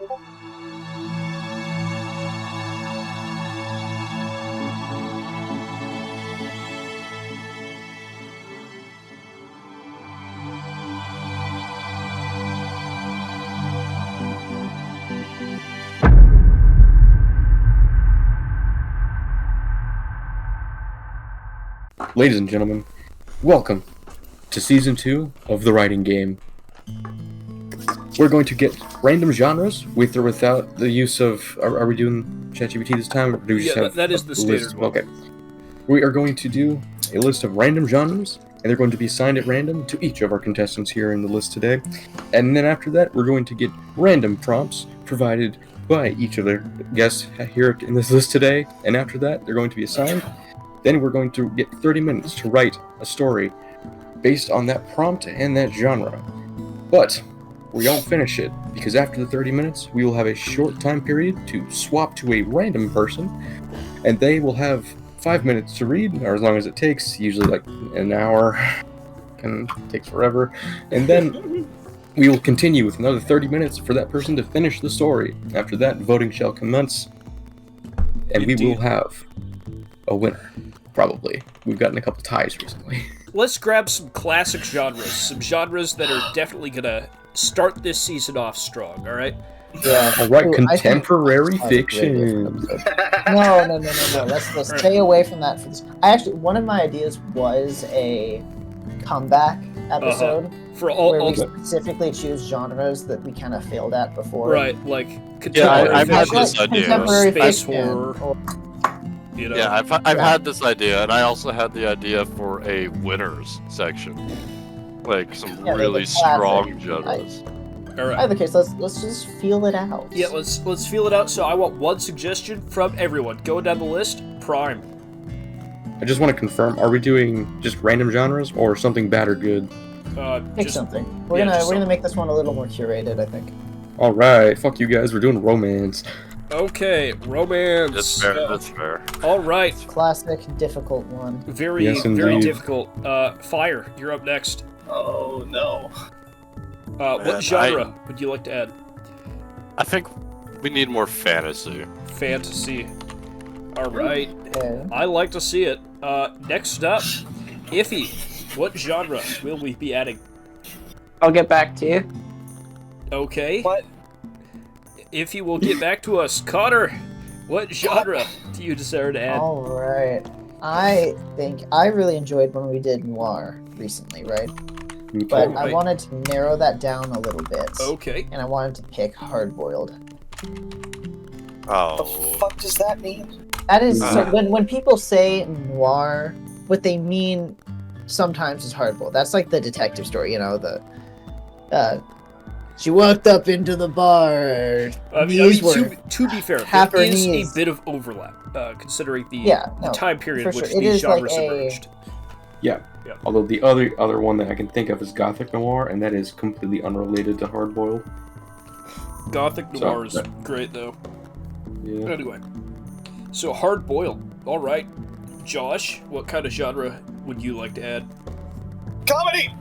Ladies and gentlemen, welcome to Season 2 of The Writing Game. We're going to get random genres with or without the use of... Are we doing ChatGPT this time? Or do we just have that is the standard one. Okay. We are going to do a list of random genres, and they're going to be assigned at random to each of our contestants here in the list today. And then after that, we're going to get random prompts provided by each of the guests here in this list today. And after that, they're going to be assigned. Then we're going to get 30 minutes to write a story based on that prompt and that genre. But we don't finish it, because after the 30 minutes, we will have a short time period to swap to a random person, and they will have 5 minutes to read, or as long as it takes, usually like an hour, and it takes forever. And then we will continue with another 30 minutes for that person to finish the story. After that, voting shall commence, and we will have a winner. Probably. We've gotten a couple ties recently. Let's grab some classic genres. Some genres that are definitely gonna start this season off strong, alright? Yeah. Alright, contemporary fiction. No. Let's stay away from that for this. One of my ideas was a comeback episode. For all, where we specifically choose genres that we kind of failed at before. Right, like contemporary I've had fiction, this idea. Contemporary space fiction, horror. You know? Yeah, I've had this idea, and I also had the idea for a winners section, like some really strong genres. All right. Either case, let's just feel it out. Yeah, let's feel it out. So I want one suggestion from everyone. Going down the list, Prime. I just want to confirm: are we doing just random genres or something bad or good? Pick something. We're gonna make this one a little more curated, I think. All right, fuck you guys. We're doing romance. Okay, romance. That's fair. That's fair. All right. Classic, difficult one. Very difficult. Fire, you're up next. Oh no. What genre would you like to add? I think we need more fantasy. Fantasy. All right. Okay. I like to see it. Next up, Iffy. What genre will we be adding? I'll get back to you. Okay. What? Iffy will get back to us. Connor, what genre do you desire to add? All right. I think I really enjoyed when we did noir recently, right? But Right. I wanted to narrow that down a little bit. Okay. And I wanted to pick hard-boiled. Oh. The fuck does that mean? That is so when people say noir, what they mean sometimes is hard-boiled. That's like the detective story, you know, she walked up into the bar. To be fair, half there her is knees. a bit of overlap, considering the time period in for which sure. It these is like genres emerged. Yeah. Although the other one that I can think of is Gothic Noir, and that is completely unrelated to hardboiled. Gothic Noir is great, though. Yeah. Anyway, so hard-boiled. All right. Josh, what kind of genre would you like to add? Comedy!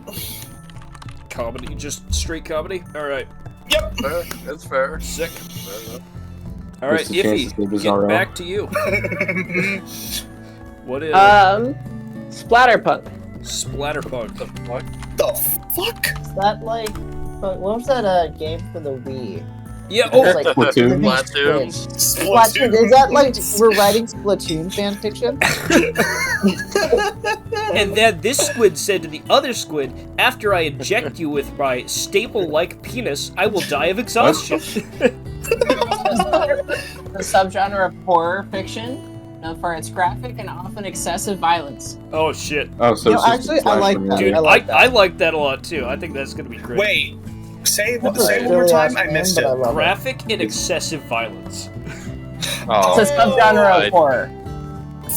Comedy? Just straight comedy? All right. Yep. That's fair. Sick. Fair enough. All right, What's the chances Iffy, they're bizarro? get back to you. What is Splatterpunk. Splatterpunk? What? The fuck? Is that like what was that game for the Wii? Yeah. It's like Splatoon. Splatoon. Is that like we're writing Splatoon fan fiction? And then this squid said to the other squid, "After I inject you with my staple-like penis, I will die of exhaustion." The subgenre of horror fiction, known for its graphic and often excessive violence. Oh shit! Oh, so it's just actually, I like that. movie. Dude, I like that. I like that a lot too. I think that's gonna be great. Wait, say it one That's a more silly time. ass I name, missed but I it. love Graphic and excessive violence. Oh. It's a subgenre right. of horror.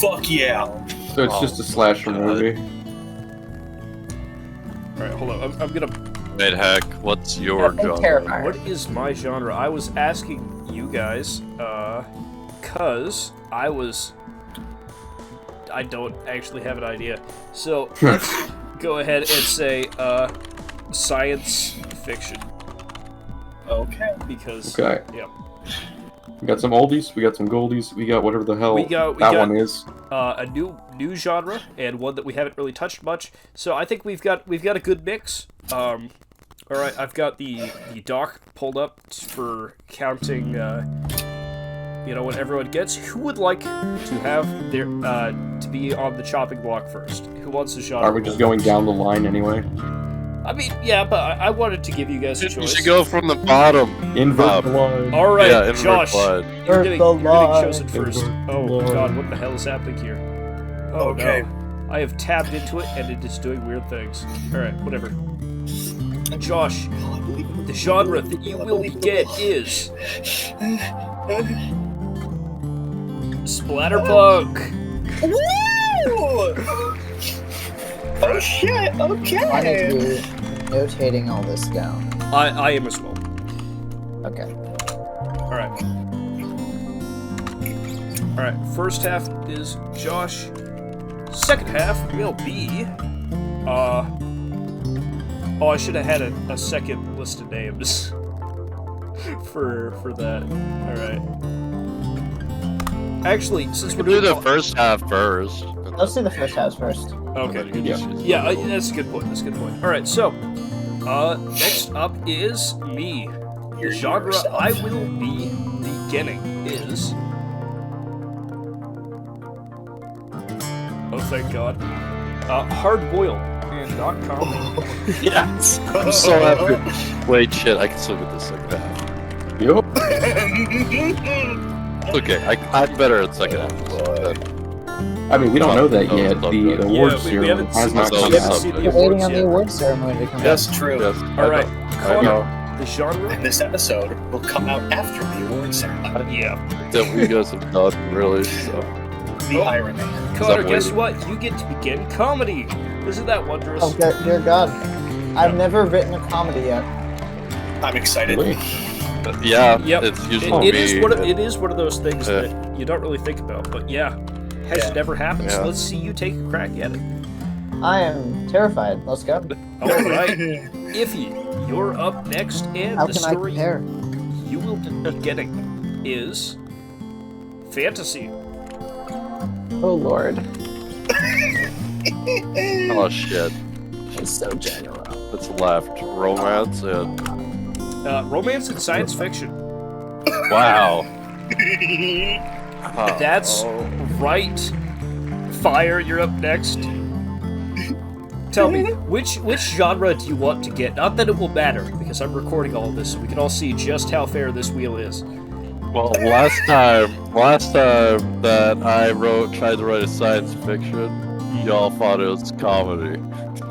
Fuck yeah. So it's just a slasher movie. All right, hold on. I'm gonna. Wait, heck, what's your That's genre? terrifying. What is my genre? I was asking you guys, cause I don't actually have an idea. So let's go ahead and say, science fiction. Okay. because Okay. yeah, We got some oldies, we got some goldies, we got whatever the hell we got one is. a new genre and one that we haven't really touched much. So I think we've got a good mix. All right, I've got the doc pulled up for counting. What everyone gets. Who would like to have their to be on the chopping block first? Who wants the genre? Are we just going down the line anyway? I mean, yeah, but I wanted to give you guys a You choice. should go from the bottom. Invert the line. All right, Yeah, invert Josh, line. you're getting chosen Invert first. the Oh line. God, what the hell is happening here? Oh Okay. no, I have tabbed into it and it is doing weird things. All right, whatever. Josh, the genre that you will get is Splatterpunk. Woo! Oh shit! I need Okay. to be notating all this down. I am as well. Okay. All right. All right. First half is Josh. Second half will be. Oh, I should have had a second list of names for that. All right. Actually, since we're Do doing the first half first. Let's do the first house first. okay. Yeah. Yeah, that's a good point. That's a good point. All right. So, next up is me. The genre I will be beginning is. Oh, thank God. Hard-boiled and not comedy. Yes. I'm so happy. Wait, shit. I can still get this second half. Yup. Okay, I'm better at second half. I mean, we don't know that Oh, yet. oh, The okay. award we serum haven't has seen not the- come we haven't out. seen the We're waiting awards on the yet. award ceremony to come out. That's true. Yes. All right, I Connor, know. the genre. And this episode will come out after the award ceremony. Yeah. That we guys have done, really. So. The irony. Connor, I'm guess waiting. what? You get to begin comedy. Isn't that wondrous? Oh, dear God. I've never written a comedy yet. I'm excited. Really? Yeah, Yep. it's usually It is me. it is one of those things that you don't really think about, but yeah, has Yeah. never happened. So Yeah. let's see you take a crack at it. I am terrified. Let's go. All right, Iffy, you're up next, and How the can I story compare? you will be getting is fantasy. Oh Lord. Oh shit. It's so general. It's left. Romance and. Romance and science fiction. Wow. That's right. Fire, you're up next. Tell me, which genre do you want to get? Not that it will matter, because I'm recording all of this, so we can all see just how fair this wheel is. Well, last time that I tried to write a science fiction, y'all thought it was comedy.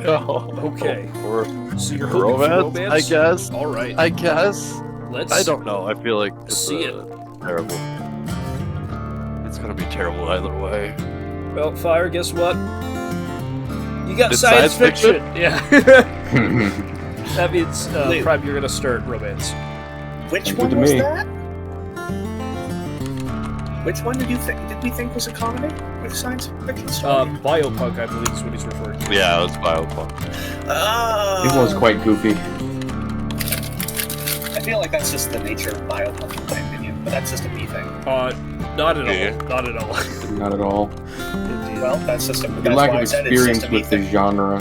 Okay. Or So you're hoping for romance, romance? I guess. All right. I guess. Let's. I don't know. I feel like it's See it. terrible. It's gonna be terrible either way. Well, Fire, guess what? You got It's science science fiction. Yeah. That means, Wait. Prime, you're gonna start romance. Which Good one to was me. that? Which one did we think was a comedy? Which science fiction story? Biopunk, I believe, is what he's referring to. Yeah, it was Biopunk. It was quite goofy. I feel like that's just the nature of biopunk, in my opinion. But that's just a me thing. Not at Yeah. all. Not at all. Not at all. Indeed. Well, that's just a. The That's lack why of I said it's experience just a me with the thing. genre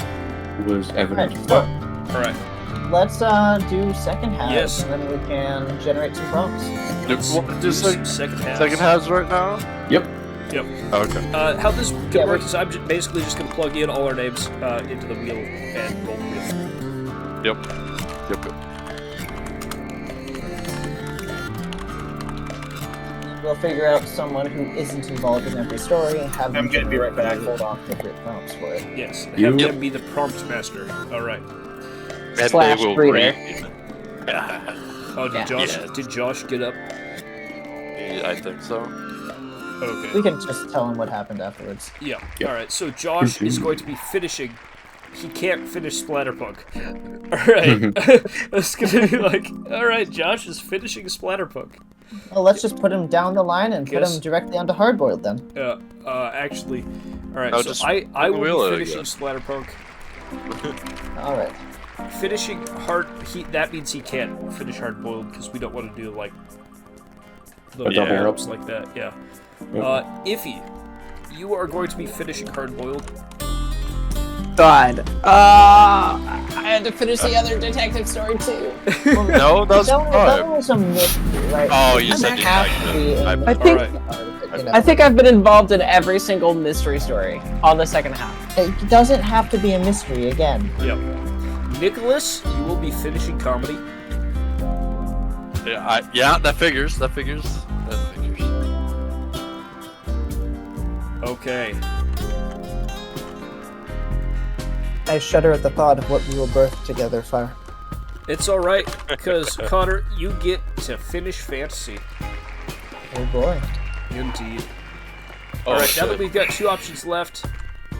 was evident. Alright, so All right. let's do second half, Yes. and then we can generate some prompts. Let's What- do just like second half. second halves right now. Yep. Yep. Okay. How this Yeah, gonna work is I'm basically just gonna plug in all our names into the wheel and roll the wheel. Yep. We'll figure out someone who isn't involved in every story and have I'm them gonna be right back. Hold on. appropriate prompts for it. Yes. You- Have them be the prompt master. All right. And Slash they will breeder. read. Oh, did Yeah. Josh get up? I think so. Okay. We can just tell him what happened afterwards. Yeah. Yep. All right. So Josh is Mhm. going to be finishing. He can't finish Splatterpunk. All right. It's gonna be like, all right, Josh is finishing Splatterpunk. Well, let's just put him down the line and put Guess- him directly onto hardboiled then. Actually, all right. No, so just I wheel will it, be I finishing guess. Splatterpunk. All right. finishing hard. That means he can't finish hard boiled because we don't want to do like the double ups like that. Yeah. Iffy, you are going to be finishing hard boiled. God. I had to finish the other detective story too. No, that's That fine. was a mystery, right? Oh, you Doesn't said have to be detective. in I the think- first part of it, you know? I think I've been involved in every single mystery story on the second half. It doesn't have to be a mystery again. Yep. Nicholas, you will be finishing comedy. Yeah, that figures. That figures. Okay. I shudder at the thought of what we will birth together, Fire. It's alright, because Connor, you get to finish fantasy. Oh boy. Indeed. Oh, Alright, now shit. that we've got 2 options left,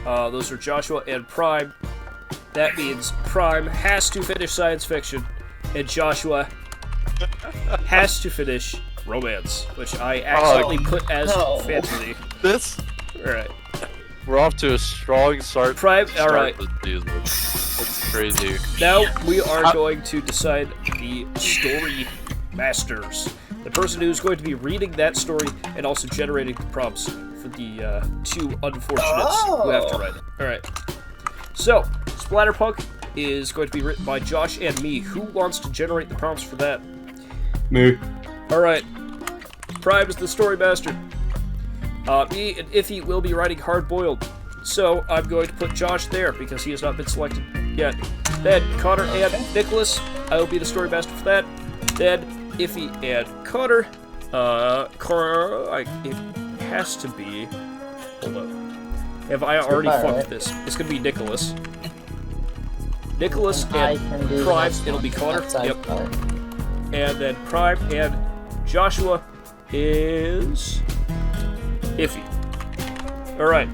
those are Joshua and Prime. That means Prime has to finish science fiction, and Joshua has to finish romance, which I accidentally put as no. fantasy. This, Alright. we're off to a strong start. Prime, alright. That's crazy. Now we are going to decide the story masters. The person who's going to be reading that story and also generating the prompts for the 2 unfortunates who have to write it. Alright. So, Splatterpunk is going to be written by Josh and me. Who wants to generate the prompts for that? Me. Alright. Prime is the story master. Me and Iffy will be writing Hard Boiled. So, I'm going to put Josh there because he has not been selected yet. Then, Connor and Nicholas, I will be the story master for that. Then, Iffy and Connor. It has to be... Hold up. Have I already fucked this? It's gonna be Nicholas. Nicholas I and can do Prime, this it'll be one. Connor. Outside Yep. Fire. And then Prime and Joshua is Iffy. Alright.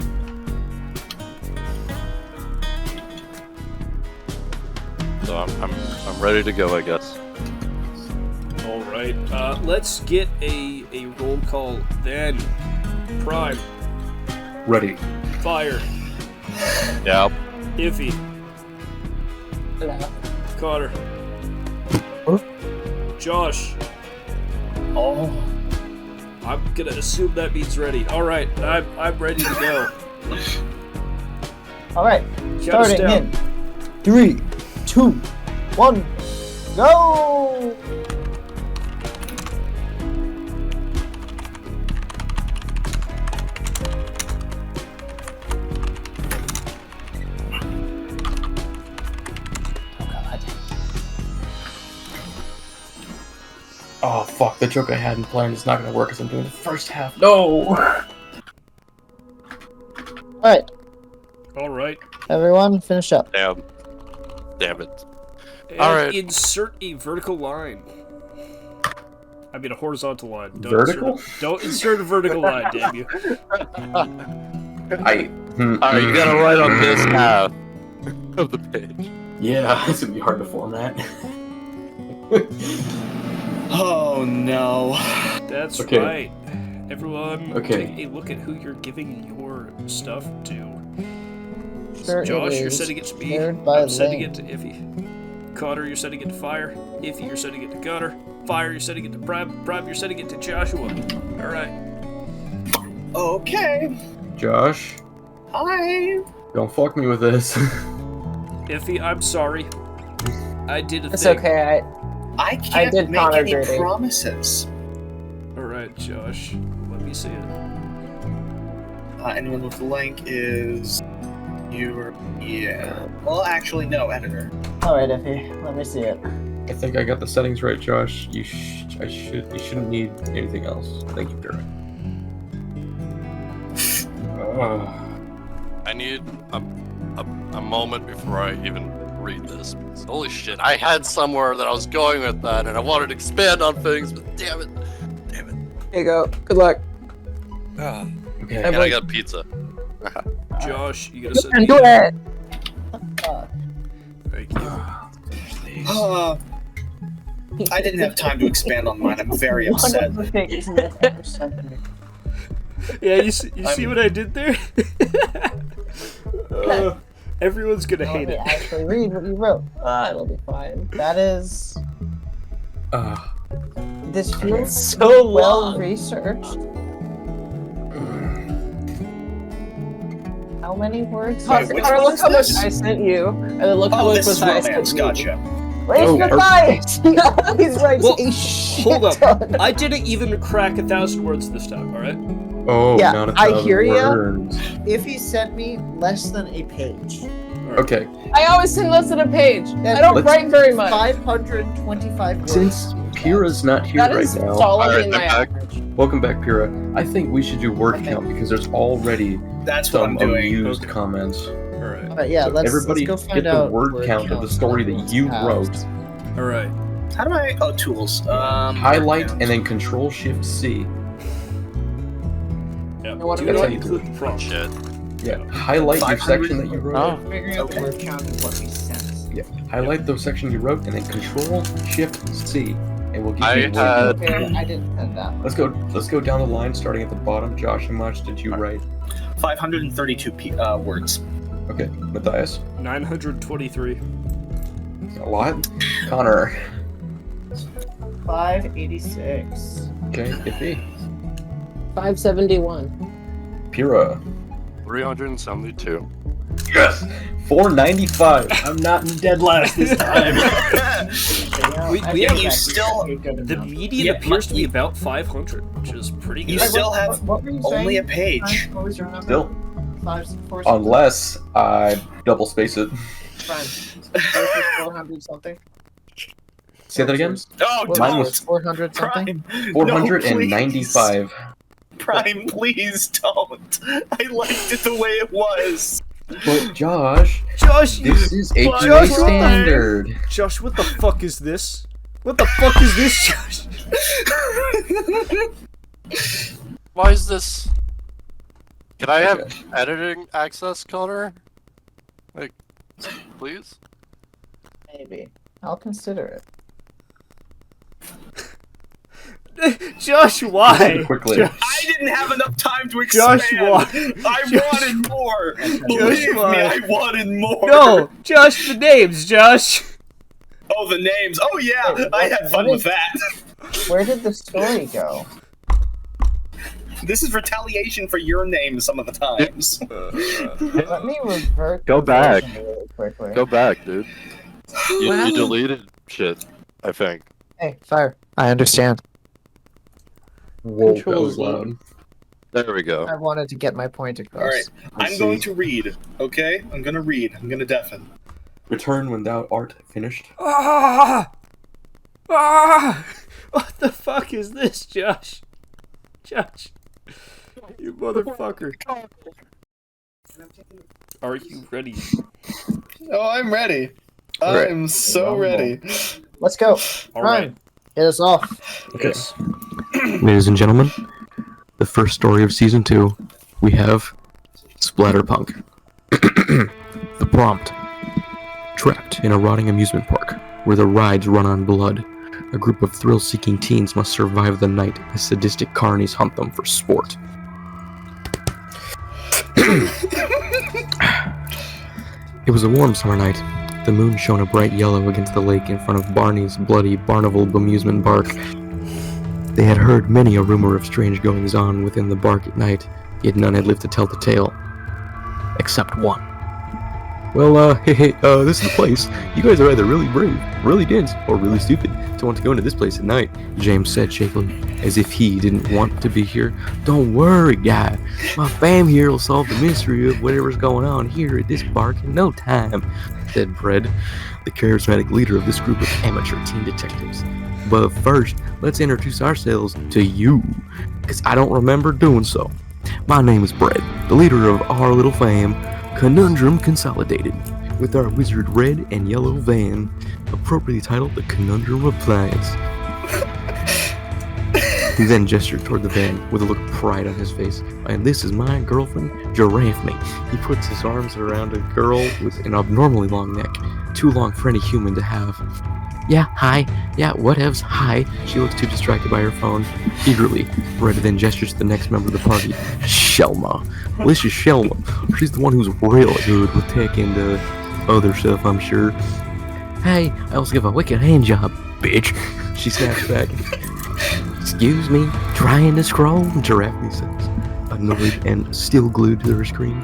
So I'm ready to go, I guess. Alright. Let's get a roll call then. Prime. Ready. Fire. Yeah. Iffy. Hello. Connor. Huh? Josh. Oh. I'm gonna assume that means ready. Alright, I'm ready to go. Alright. Count us Starting down. in 3, 2, 1, go! Oh fuck! The joke I hadn't planned is not gonna work because I'm doing the first half. No. Alright, Alright. everyone, finish up. Damn it. And Alright. insert a vertical line. I mean a horizontal line. Vertical? Don't insert a vertical line, damn you. Alright, Alright, you gotta write on this half of the page. Yeah, it's gonna be hard to format. Oh no. That's Okay. right. Everyone, Okay. take a look at who you're giving your stuff to. Sure Josh, it you're is. sending it to me. Shared by I'm sending link. it to Iffy. Connor, you're sending it to Fire. Iffy, you're sending it to Connor. Fire, you're sending it to Prime. Prime, you're sending it to Joshua. Alright. Okay. Josh, Hi. don't fuck me with this. Iffy, I'm sorry. I did a It's thing. okay. I can't did make Connor any dirty. promises. Alright, Josh. Let me see it. Anyone with the link is yeah. Well, actually, no, editor. Alright, Iffy, let me see it. I think I got the settings right, Josh. You shouldn't need anything else. Thank you, Derek. I need a moment before I even read this. Holy shit, I had somewhere that I was going with that, and I wanted to expand on things, but damn it. Here you go. Good luck. Okay. And I got pizza. Josh, you gotta send And me. do it. Thank you. I didn't have time to expand on mine. I'm very upset. One of the things that ever sent me. Yeah, you see what I did there? Everyone's gonna Let hate me it. actually read what you wrote. It'll be fine. That is. This feels So well long. researched. How many words? Wait, which Connor, one look is how much this? I sent you, and then look how Oh, much this is I romance. sent you. Gotcha. Where's Oh, Matthias? He always writes Well, a shit hold up. ton. I didn't even crack 1,000 words this time. All right. Oh, Yeah, not a I thousand hear ya. words. If he sent me less than a page, Okay, I always send less than a page. That's- I don't let's- write very much. 525 words. since Pyrrha's not here That right is now, solidly in my Alright, average. welcome back, Pyrrha. I think we should do word Okay. count because there's already That's what I'm some doing. amused Okay. comments. All right. But yeah, So let's everybody go get find the out word count of the counts story that everyone's you housed. wrote. All right. How do I? Oh, tools. Highlight and then Control Shift C. Yeah. And what Do do we not do? include the prompt. Shit. Yeah, highlight your 500? section that you wrote. Oh. Figuring out the word count is what we sent. Yeah, highlight the section you wrote and then Control Shift C, and we'll give I you word had- count. Okay, I didn't send that. Let's go down the line, starting at the bottom. Josh, how much did you write? 532 words. Okay, Matthias, 923. a lot. Connor, 586. okay, Iffy, 571. Pyrrha. 372. Yes, 495. I'm not in dead last this time. We I have- think you that's still- a good The enough. median Yeah, appears to be about 500, which is pretty You good. still have what were you only a saying? page. What was your number? Still, 5, 4, unless I double space it. Fine. 400 something. Say that again. Oh, Mine don't. was 400 something. Prime. 495. No, Prime, please don't. I liked it the way it was. But Josh, Josh, this is Josh, AQA what the- standard. Josh, what the fuck is this? What the fuck is this, Josh? Why is this? Can I have Okay. editing access, Connor? Like, please? Maybe. I'll consider it. Josh, why? Quickly. Josh, I didn't have enough time to Josh, expand. why? I wanted more. Believe me, why? I wanted more. No, Josh, the names, Josh. Oh, the names. Oh yeah, Wait, I had fun what with that. Where did the story go? This is retaliation for your name some of the times. Let me revert. Go the back. version really quickly. Go back, dude. You Well- deleted shit, I think. Hey, fire. I understand. Whoa, that Control was Z. loud. There we go. I wanted to get my point across. All right, Let's I'm going see. to read. Okay, I'm gonna read. I'm gonna deafen. Return when thou art finished. Ah! Ah! What the fuck is this, Josh? Josh, you motherfucker. Are you ready? Oh, I'm ready. Right. I'm so Rumble. ready. Let's go. All Run. right. Hit us off. Okay. Yes. Ladies and gentlemen, the first story of season 2, we have Splatterpunk. The prompt. Trapped in a rotting amusement park, where the rides run on blood, a group of thrill-seeking teens must survive the night as sadistic carnies hunt them for sport. It was a warm summer night. The moon shone a bright yellow against the lake in front of Barney's bloody Barnaval amusement park. They had heard many a rumor of strange goings-on within the bark at night, yet none had lived to tell the tale. Except one. Well, hey, this is the place. You guys are either really brave, really dense, or really stupid to want to go into this place at night, James said shakily, as if he didn't want to be here. Don't worry, guy. My fam here will solve the mystery of whatever's going on here at this park in no time, said Fred, the charismatic leader of this group of amateur teen detectives. But first, let's introduce ourselves to you, because I don't remember doing so. My name is Brett, the leader of our little fam, Conundrum Consolidated, with our wizard red and yellow van, appropriately titled the Conundrum Appliance. He then gestured toward the van with a look of pride on his face. And this is my girlfriend, Giraffe Me. He puts his arms around a girl with an abnormally long neck, too long for any human to have. Yeah, hi. Yeah, whatevs, hi. She looks too distracted by her phone. Eagerly, Red then gestures to the next member of the party. Shh. Shelma. This is Shelma. She's the one who's real good with tech and other stuff, I'm sure. Hey, I also give a wicked hand job, bitch. She snaps back. Excuse me, trying to scroll, Giraffe says, annoyed and still glued to her screen.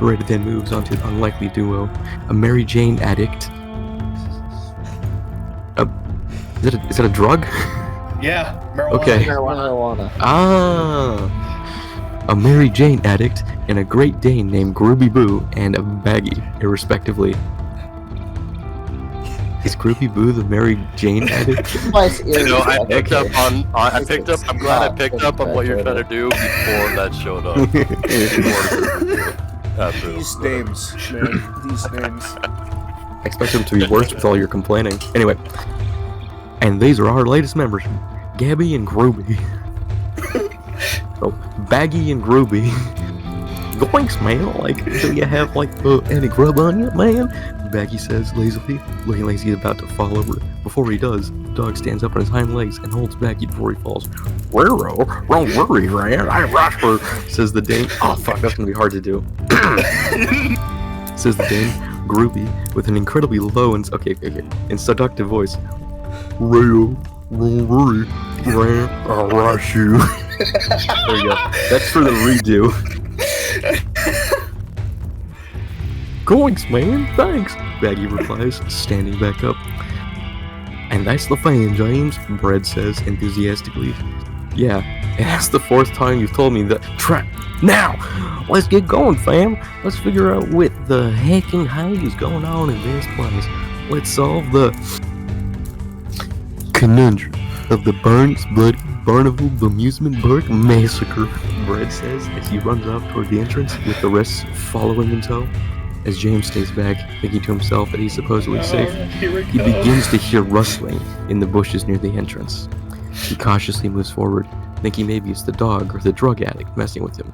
Red then moves on to an unlikely duo, a Mary Jane addict. Is that a drug? Yeah, marijuana. Okay. Marijuana. A Mary Jane addict and a Great Dane named Groovy Boo and a Baggy, irrespectively. Is Groovy Boo the Mary Jane addict? You know, I picked up on. I'm glad I picked up on what you're trying to do before that showed up. These names, man. These names. I expect them to be worse with all your complaining. Anyway. And these are our latest members, Gabby and Groovy. So, Baggy and Groovy. Goinks, man. Like, do you have, like, any grub on you, man? Baggy says lazily, looking like he's about to fall over. Before he does, the dog stands up on his hind legs and holds Baggy before he falls. Raro, don't worry, man. I'm Rasper, says the Dane. Oh, fuck, that's gonna be hard to do. Says the Dane, Groovy, with an incredibly low and seductive voice. Real, don't worry, man. I'll rush you. There you go. That's for the redo. Goinks, man, thanks, Baggy replies, standing back up. And that's the fan, James, Brad says enthusiastically. Yeah, and that's the fourth time you've told me that. Now, let's get going, fam. Let's figure out what the heck and how is going on in this place. Let's solve the conundrum of the Burns Blood Barnacle Amusement Park Massacre, Brad says as he runs off toward the entrance with the rest following in tow. As James stays back, thinking to himself that he's supposedly safe, he begins to hear rustling in the bushes near the entrance. He cautiously moves forward, thinking maybe it's the dog or the drug addict messing with him.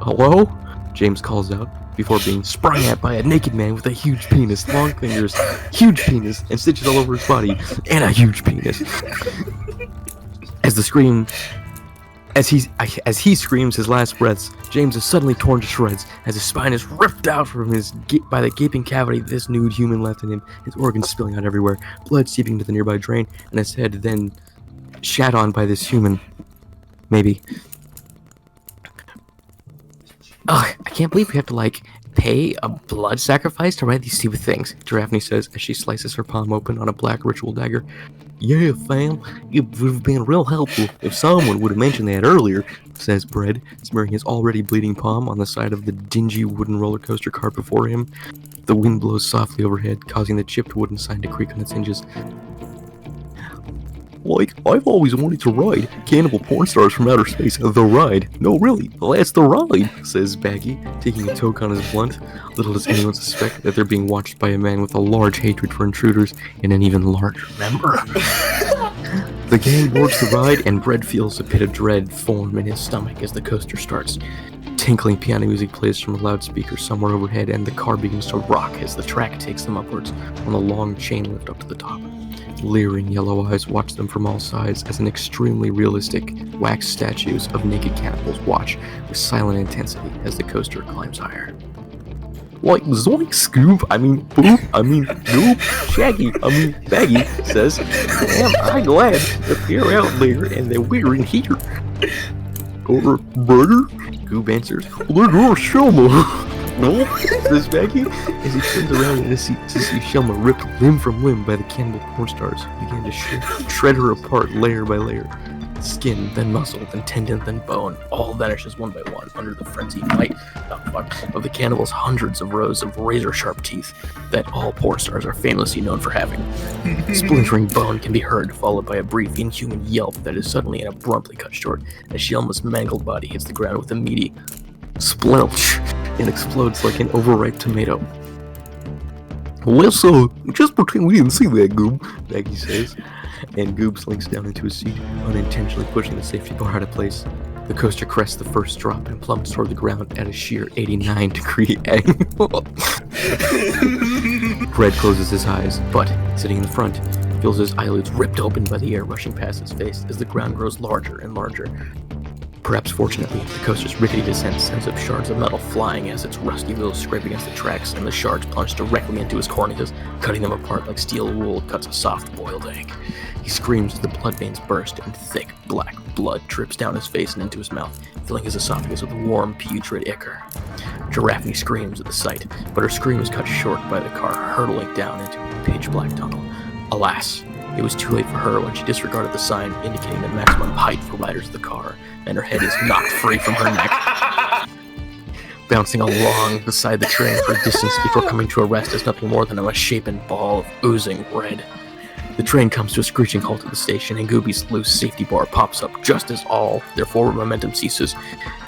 Hello? James calls out, before being sprung at by a naked man with a huge penis, long fingers, huge penis, and stitches all over his body, and a huge penis. As he screams his last breaths, James is suddenly torn to shreds as his spine is ripped out from by the gaping cavity this nude human left in him, his organs spilling out everywhere, blood seeping into the nearby drain, and his head then shat on by this human. Maybe. Ugh, I can't believe we have to, pay a blood sacrifice to write these stupid things, Giraffe says as she slices her palm open on a black ritual dagger. Yeah, fam, it would have been real helpful if someone would have mentioned that earlier, says Brad, smearing his already bleeding palm on the side of the dingy wooden roller coaster cart before him. The wind blows softly overhead, causing the chipped wooden sign to creak on its hinges. I've always wanted to ride Cannibal Porn Stars from Outer Space. The ride. No, really, that's the ride, says Baggy, taking a toke on his blunt. Little does anyone suspect that they're being watched by a man with a large hatred for intruders and an even larger member. The gang boards the ride, and Brad feels a pit of dread form in his stomach as the coaster starts. Tinkling piano music plays from a loudspeaker somewhere overhead, and the car begins to rock as the track takes them upwards on a long chain lift up to the top. Leering yellow eyes watch them from all sides as an extremely realistic wax statues of naked cannibals watch with silent intensity as the coaster climbs higher. Zoink, Scoop, Boop, Goop, Shaggy, Baggy, says, am I glad that they're out there and that we're in here. Or, brother? Goob answers, let her Shelma. No, says Baggy, as he turns around and to see Shelma ripped limb from limb by the cannibal porn stars who began to shred her apart layer by layer. Skin, then muscle, then tendon, then bone, all vanishes one by one under the frenzied bite of the cannibal's hundreds of rows of razor-sharp teeth that all porn stars are famously known for having. Splintering bone can be heard, followed by a brief, inhuman yelp that is suddenly and abruptly cut short as Shelma's mangled body hits the ground with a meaty splelch and explodes like an overripe tomato. Well, so, just pretend we didn't see that, Goob, Baggy says, and Goob slinks down into his seat, unintentionally pushing the safety bar out of place. The coaster crests the first drop and plummets toward the ground at a sheer 89-degree angle. Brad closes his eyes, but, sitting in the front, feels his eyelids ripped open by the air rushing past his face as the ground grows larger and larger. Perhaps fortunately, the coaster's rickety descent sends up shards of metal flying as its rusty wheels scrape against the tracks, and the shards plunge directly into his corneas, cutting them apart like steel wool cuts a soft-boiled egg. He screams as the blood veins burst, and thick, black blood drips down his face and into his mouth, filling his esophagus with warm, putrid ichor. Giraffe screams at the sight, but her scream is cut short by the car hurtling down into a pitch-black tunnel. Alas, it was too late for her when she disregarded the sign indicating the maximum height for riders of the car, and her head is knocked free from her neck, bouncing along beside the train for a distance before coming to a rest as nothing more than a misshapen ball of oozing red. The train comes to a screeching halt at the station, and Gooby's loose safety bar pops up just as all their forward momentum ceases.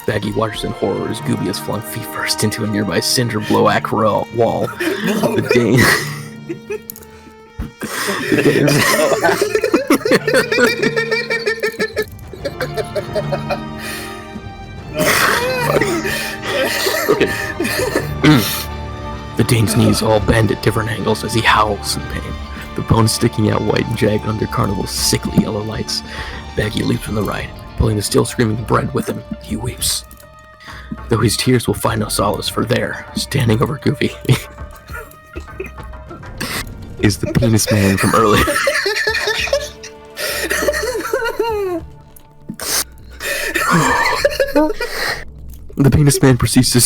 Baggy watches in horror as Gooby is flung feet first into a nearby cinder blow-ack wall. The Dane... Okay. The Dane's knees all bend at different angles as he howls in pain, the bones sticking out white and jagged under Carnival's sickly yellow lights. Baggy leaps from the ride, pulling the still screaming Brett with him. He weeps. Though his tears will find no solace, for there, standing over Goofy, is the penis man from earlier. The penis man proceeds to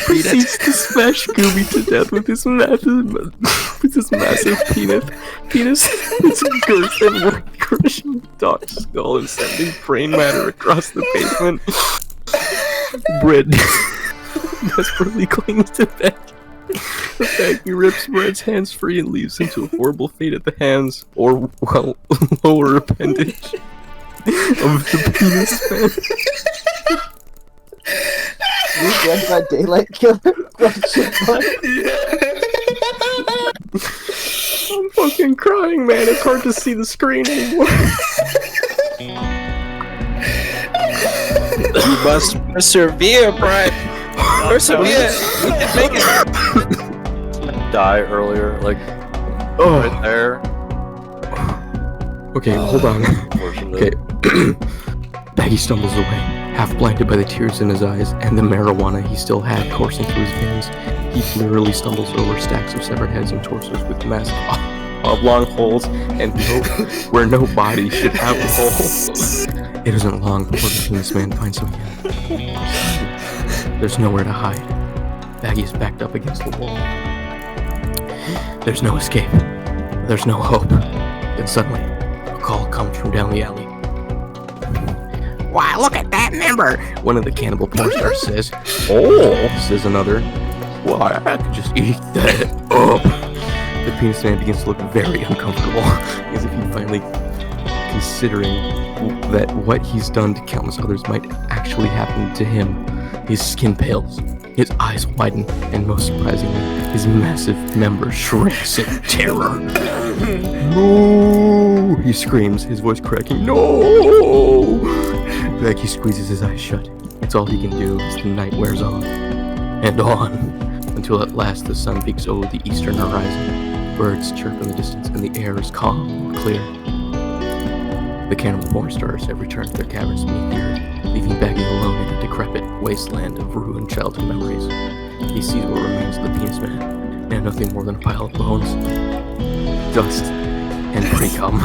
proceeds to smash Gooby to death with his massive penis, its girth and wood crushing the dog's skull and sending brain matter across the pavement. Brett desperately clings to Becky. The Becky rips Brett's hands free and leaves him to a horrible fate at the hands, or, well, lower appendage of the penis man. You Dead by Daylight killer? I'm fucking crying, man. It's hard to see the screen anymore. You must persevere, Brian. Persevere. You can make it. Die earlier, like right there. Okay, hold on. Okay. Baggy stumbles away, half blinded by the tears in his eyes and the marijuana he still had coursing through his veins. He literally stumbles over stacks of severed heads and torsos with massive oblong holes and where no body should have a hole. It isn't long before the penis man finds him again. There's nowhere to hide. Baggy is backed up against the wall. There's no escape. There's no hope. Then suddenly, a call comes from down the alley. "Why, look at that member!" one of the cannibal porn stars says. "Oh," says another. "Why, I could just eat that up." The penis man begins to look very uncomfortable, as if he's finally considering that what he's done to countless others might actually happen to him. His skin pales, his eyes widen, and most surprisingly, his massive member shrinks in terror. "No!" he screams, his voice cracking. "No!" Becky squeezes his eyes shut. It's all he can do as the night wears on and on, until at last the sun peeks over the eastern horizon. Birds chirp in the distance, and the air is calm and clear. The cannibal porn stars have returned to their caverns beneath the earth, leaving Baggy alone in a decrepit wasteland of ruined childhood memories. He sees what remains of the penis man, and nothing more than a pile of bones, dust, and pre-cum.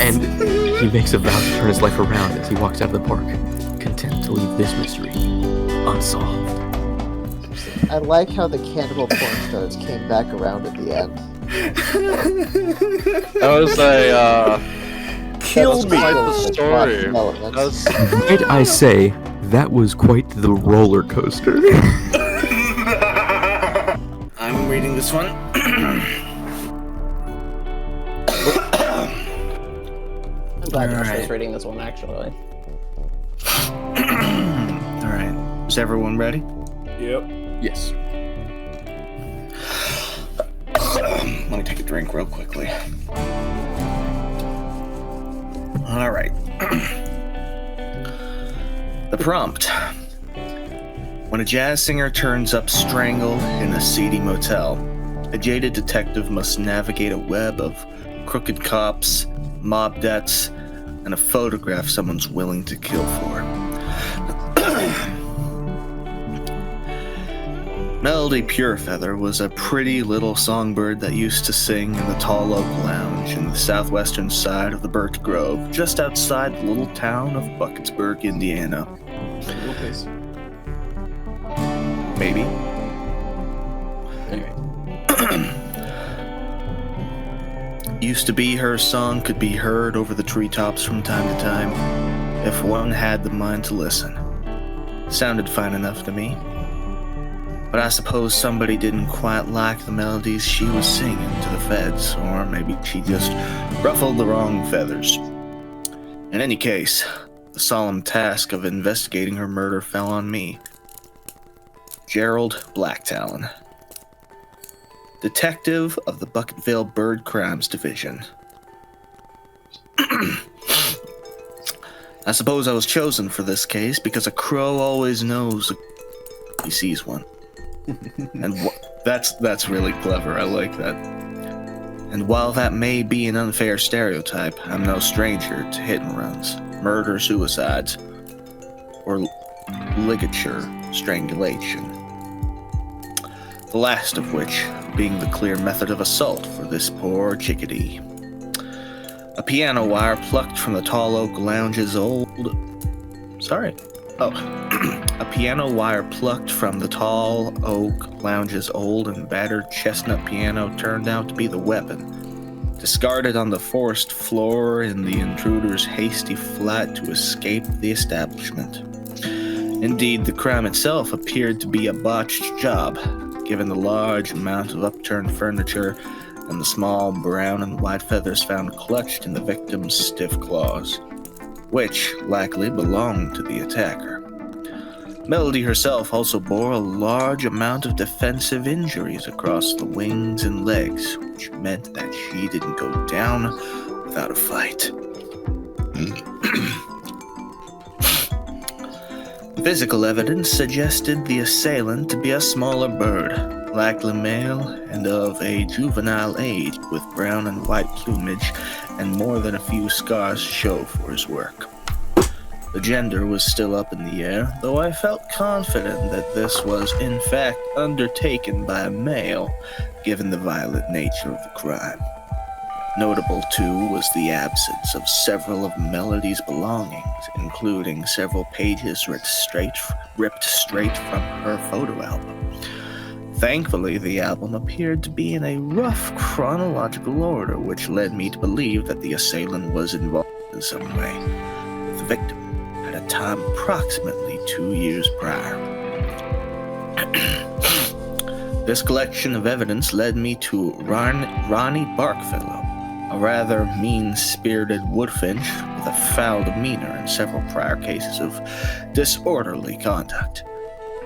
And he makes a vow to turn his life around as he walks out of the park, content to leave this mystery unsolved. I like how the cannibal porn stars came back around at the end. That was a Killed me. quite the story. Might I say, that was quite the roller coaster. I'm reading this one. I'm glad Josh was reading this one, actually. Alright. Is everyone ready? Yep. Yes. Let me take a drink real quickly. Alright. The prompt. When a jazz singer turns up strangled in a seedy motel, a jaded detective must navigate a web of crooked cops, mob debts, and a photograph someone's willing to kill for. Melody Purefeather was a pretty little songbird that used to sing in the Tall Oak Lounge in the southwestern side of the Birch Grove, just outside the little town of Bucketsburg, Indiana. Maybe. Anyway. Used to be her song could be heard over the treetops from time to time, if one had the mind to listen. Sounded fine enough to me. But I suppose somebody didn't quite like the melodies she was singing to the feds, or maybe she just ruffled the wrong feathers. In any case, the solemn task of investigating her murder fell on me. Gerald Blacktalon, detective of the Bucketville Bird Crimes Division. I suppose I was chosen for this case because a crow always knows he sees one. And that's really clever. I like that. And while that may be an unfair stereotype, I'm no stranger to hit and runs, murder, suicides, or ligature strangulation. The last of which being the clear method of assault for this poor chickadee. A piano wire plucked from the Tall Oak Lounge's old... A piano wire plucked from the Tall Oak Lounge's old and battered chestnut piano turned out to be the weapon, discarded on the forest floor in the intruder's hasty flight to escape the establishment. Indeed, the crime itself appeared to be a botched job, given the large amount of upturned furniture and the small brown and white feathers found clutched in the victim's stiff claws, which likely belonged to the attacker. Melody herself also bore a large amount of defensive injuries across the wings and legs, which meant that she didn't go down without a fight. Physical evidence suggested the assailant to be a smaller bird, likely male and of a juvenile age, with brown and white plumage and more than a few scars to show for his work. The gender was still up in the air, though I felt confident that this was in fact undertaken by a male, given the violent nature of the crime. Notable, too, was the absence of several of Melody's belongings, including several pages ripped straight from her photo album. Thankfully, the album appeared to be in a rough chronological order, which led me to believe that the assailant was involved in some way with the victim at a time approximately 2 years prior. This collection of evidence led me to Ronnie Barkfellow, a rather mean-spirited woodfinch with a foul demeanor and several prior cases of disorderly conduct.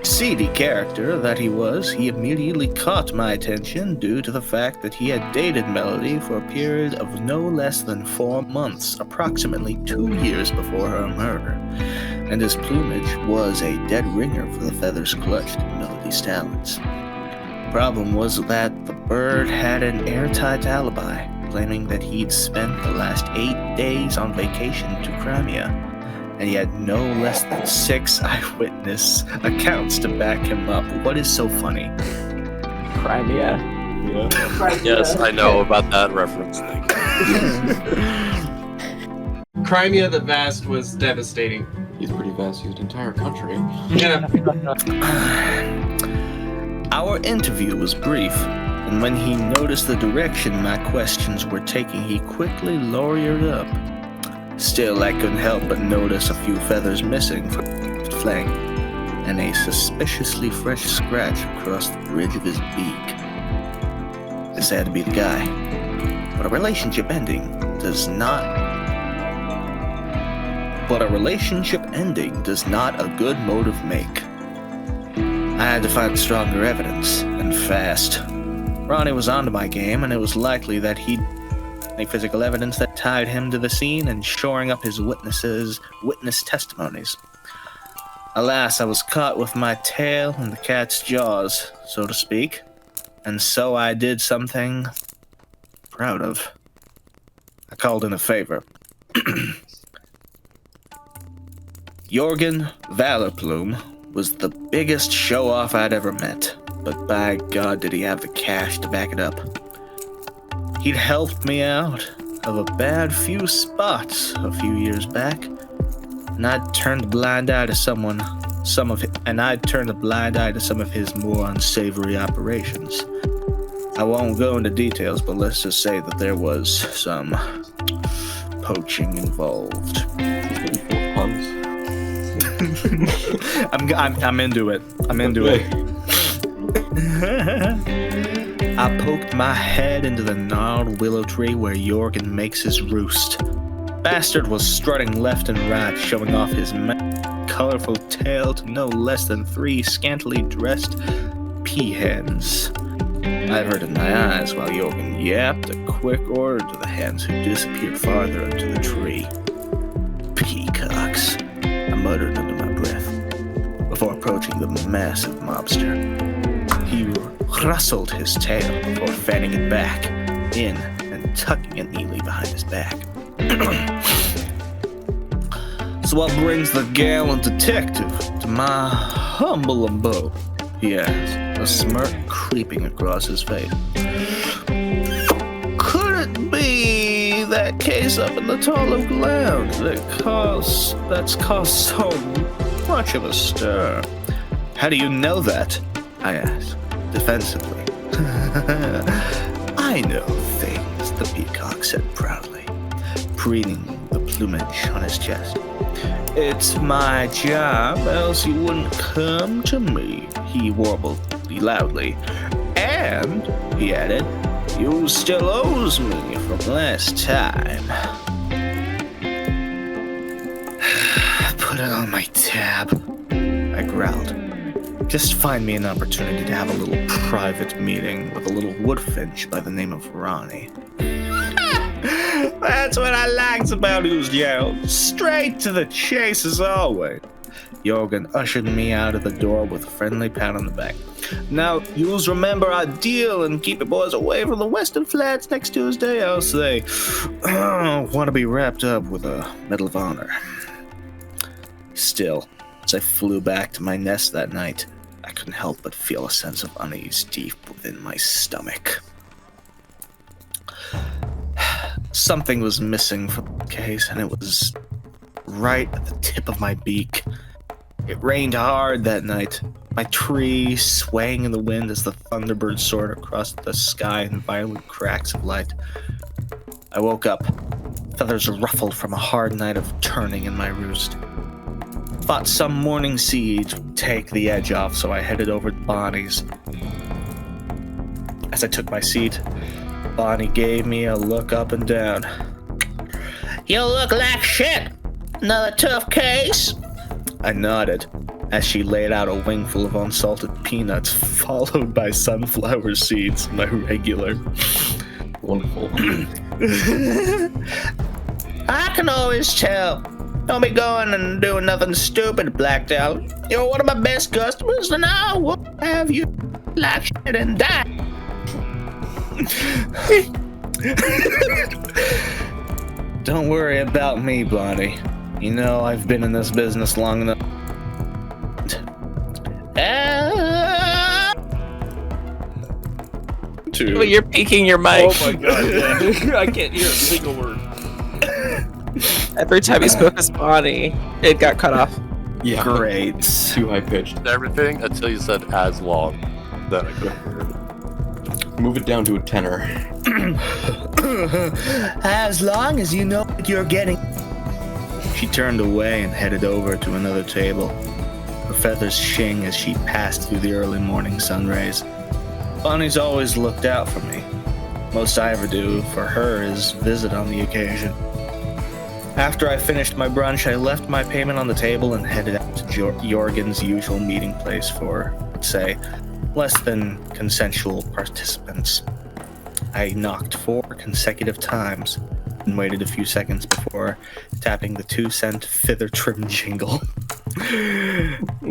Seedy character that he was, he immediately caught my attention due to the fact that he had dated Melody for a period of no less than 4 months, approximately 2 years before her murder, and his plumage was a dead ringer for the feathers clutched in Melody's talons. Problem was that the bird had an airtight alibi, claiming that he'd spent the last 8 days on vacation to Crimea, and he had no less than 6 eyewitness accounts to back him up. What is so funny? Crimea. Yeah. Yes, I know about that reference. Crimea the Vast was devastating. He's pretty vast. He's an entire country. Yeah. Our interview was brief, and when he noticed the direction my questions were taking, he quickly lawyered up. Still, I couldn't help but notice a few feathers missing from his flank, and a suspiciously fresh scratch across the bridge of his beak. This had to be the guy. But a relationship ending does not a good motive make. I had to find stronger evidence, and fast. Ronnie was onto my game, and it was likely that he'd any physical evidence that tied him to the scene and shoring up his witness testimonies. Alas, I was caught with my tail in the cat's jaws, so to speak. And so I did something proud of. I called in a favor. Jorgen Valorplume was the biggest show-off I'd ever met, but by God did he have the cash to back it up. He'd helped me out of a bad few spots a few years back, and I'd turned a blind eye to some of his more unsavory operations. I won't go into details, but let's just say that there was some poaching involved. I'm into it. I poked my head into the gnarled willow tree where Jorgen makes his roost. Bastard was strutting left and right, showing off his colorful tail to no less than 3 scantily dressed peahens. I averted my eyes while Jorgen yapped a quick order to the hens who disappeared farther into the tree. Peacocks, I muttered under my breath, before approaching the massive mobster. He rustled his tail before fanning it back in and tucking it neatly behind his back. So what brings the gallant detective to my humble abode? He asked, a smirk creeping across his face. Could it be that case up in the Tall Oak Lounge that's caused so much of a stir? How do you know that? I asked, defensively. I know things, the peacock said proudly, preening the plumage on his chest. It's my job, else you wouldn't come to me, he warbled loudly. And, he added, you still owes me from last time. Put it on my tab, I growled. Just find me an opportunity to have a little private meeting with a little woodfinch by the name of Ronnie. That's what I liked about Uzio. Straight to the chase as always. Jorgen ushered me out of the door with a friendly pat on the back. Now, you'll remember our deal and keep your boys away from the Western Flats next Tuesday, else they want to be wrapped up with a Medal of Honor. Still, as I flew back to my nest that night, I couldn't help but feel a sense of unease deep within my stomach. Something was missing from the case, and it was right at the tip of my beak. It rained hard that night, my tree swaying in the wind as the thunderbird soared across the sky in violent cracks of light. I woke up, feathers ruffled from a hard night of churning in my roost. Thought some morning siege would take the edge off, so I headed over to Bonnie's. As I took my seat, Bonnie gave me a look up and down. You look like shit! Another tough case? I nodded as she laid out a wingful of unsalted peanuts, followed by sunflower seeds, my regular. Wonderful. I can always tell. Don't be going and doing nothing stupid, Blacktail. You're one of my best customers, and I will have you like shit and die. Don't worry about me, Bonnie. You know I've been in this business long enough. Oh, you're peeking your mic. Oh my god, yeah. I can't hear a single word. Every time you spoke as Bonnie, it got cut off. Yeah. Great. Too high pitched. Everything until you said as long. Then I couldn't hear it. Move it down to a tenor. As long as you know what you're getting. She turned away and headed over to another table. Her feathers shing as she passed through the early morning sun rays. Bonnie's always looked out for me. Most I ever do for her is visit on the occasion. After I finished my brunch, I left my payment on the table and headed out to Jorgen's usual meeting place for, let's say, less than consensual participants. I knocked 4 consecutive times and waited a few seconds before tapping the 2-cent feather trim jingle.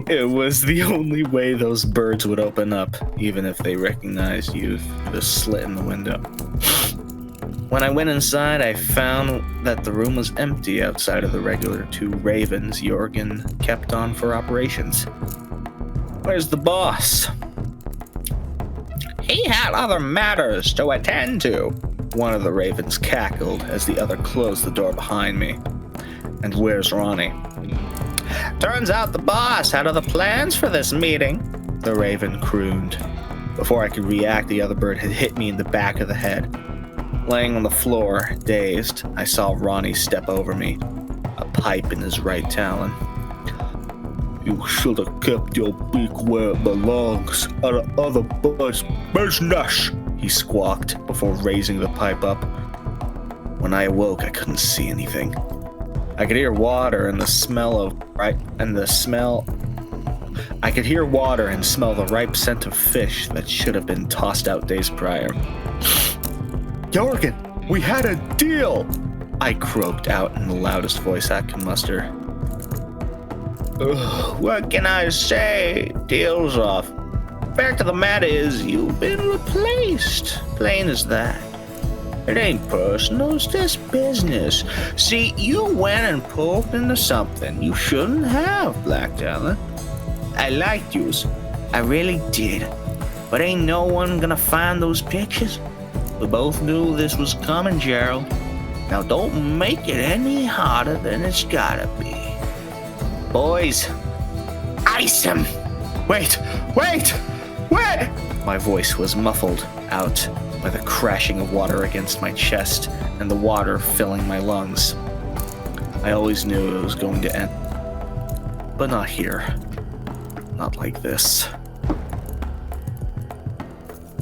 It was the only way those birds would open up, even if they recognized you through the slit in the window. When I went inside, I found that the room was empty outside of the regular 2 ravens Jorgen kept on for operations. Where's the boss? He had other matters to attend to. One of the ravens cackled as the other closed the door behind me. And where's Ronnie? Turns out the boss had other plans for this meeting, the raven crooned. Before I could react, the other bird had hit me in the back of the head. Laying on the floor, dazed, I saw Ronnie step over me, a pipe in his right talon. You should have kept your beak where it belongs, out of other birds' business, he squawked before raising the pipe up. When I awoke, I couldn't see anything. I could hear water and I could hear water and smell the ripe scent of fish that should have been tossed out days prior. Jorgen, we had a deal! I croaked out in the loudest voice I could muster. What can I say? Deal's off. Fact of the matter is, you've been replaced. Plain as that. It ain't personal, it's just business. See, you went and poked into something you shouldn't have, Black Talon. I liked yous. I really did. But ain't no one gonna find those pictures. We both knew this was coming, Gerald. Now don't make it any harder than it's gotta be. Boys, ice him! Wait! My voice was muffled out by the crashing of water against my chest and the water filling my lungs. I always knew it was going to end. But not here. Not like this.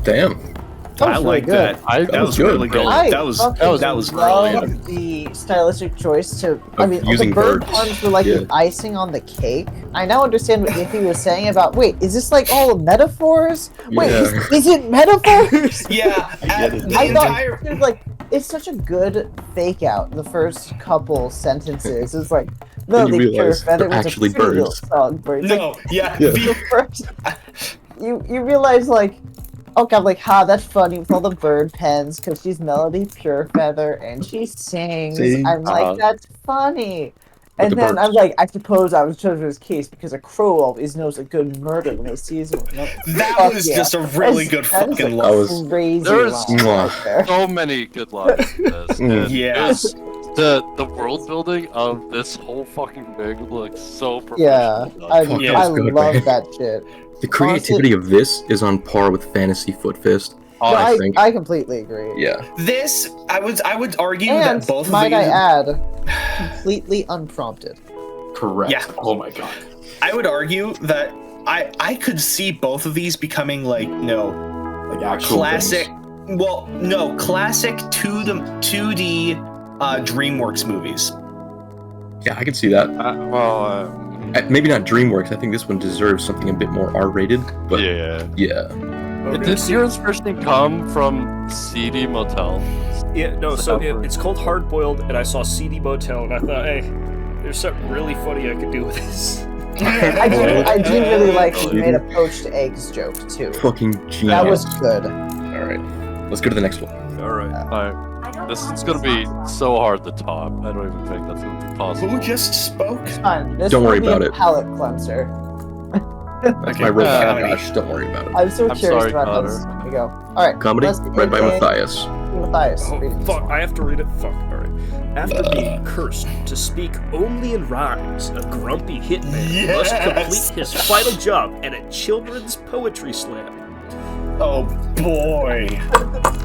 Damn. I like that. That was really good. That was brilliant. The stylistic choice to, I mean, the using bird birds. puns were like the icing on the cake. I now understand what Iffy was saying about, wait, is this like all metaphors? Wait, Yeah. is it metaphors? Yeah, I thought, like, it's such a good fake out, the first couple sentences. It's like, no, And you the pure realize feather they're was actually a pretty little birds. songbird. It's No, like, yeah. the first, you realize, like, okay, I'm like, that's funny with all the bird pens, because she's Melody Purefeather, and she sings. See? I'm like, that's funny. But And the then birds. I'm like, I suppose I was chosen for his case, because a crow always knows a good murder when he sees one. That Fuck was yeah. just a really good That is fucking a line. crazy There's- line right there. So many good lines in this. and Yeah. this- the world building of this whole fucking thing looks so Yeah, professional. I, Fuck, Yeah, that I was good, love man. that shit. The creativity of this is on par with Fantasy Foot Fist. No, I think. I completely agree. Yeah. This, I would argue and that both of might these. I add, completely unprompted. Correct. Yeah. Oh my god. I would argue that I could see both of these becoming like Like actual classic. things. Well, no, classic 2D DreamWorks movies. Yeah, I can see that. Maybe not DreamWorks. I think this one deserves something a bit more R-rated. But Yeah. yeah. Did your inspiration come from CD Motel? Yeah, no, so it's called Hard Boiled, and I saw CD Motel, and I thought, hey, there's something really funny I could do with this. I do really like he made a poached eggs joke too. Fucking genius. That was good. All right. Let's go to the next one. Alright. This is gonna be so hard to top. I don't even think that's gonna be possible. Who just spoke? Fun. This Don't will worry be about a it. palate cleanser. That's my real Josh. Don't worry about it. I'm so I'm curious sorry, about Connor. this. Here we go. All right. Comedy let's read by begin. Matthias. Matthias. Oh, reading this fuck, one. I have to read it? Fuck, alright. After being cursed to speak only in rhymes, a grumpy hitman must complete his final job at a children's poetry slam. Oh boy.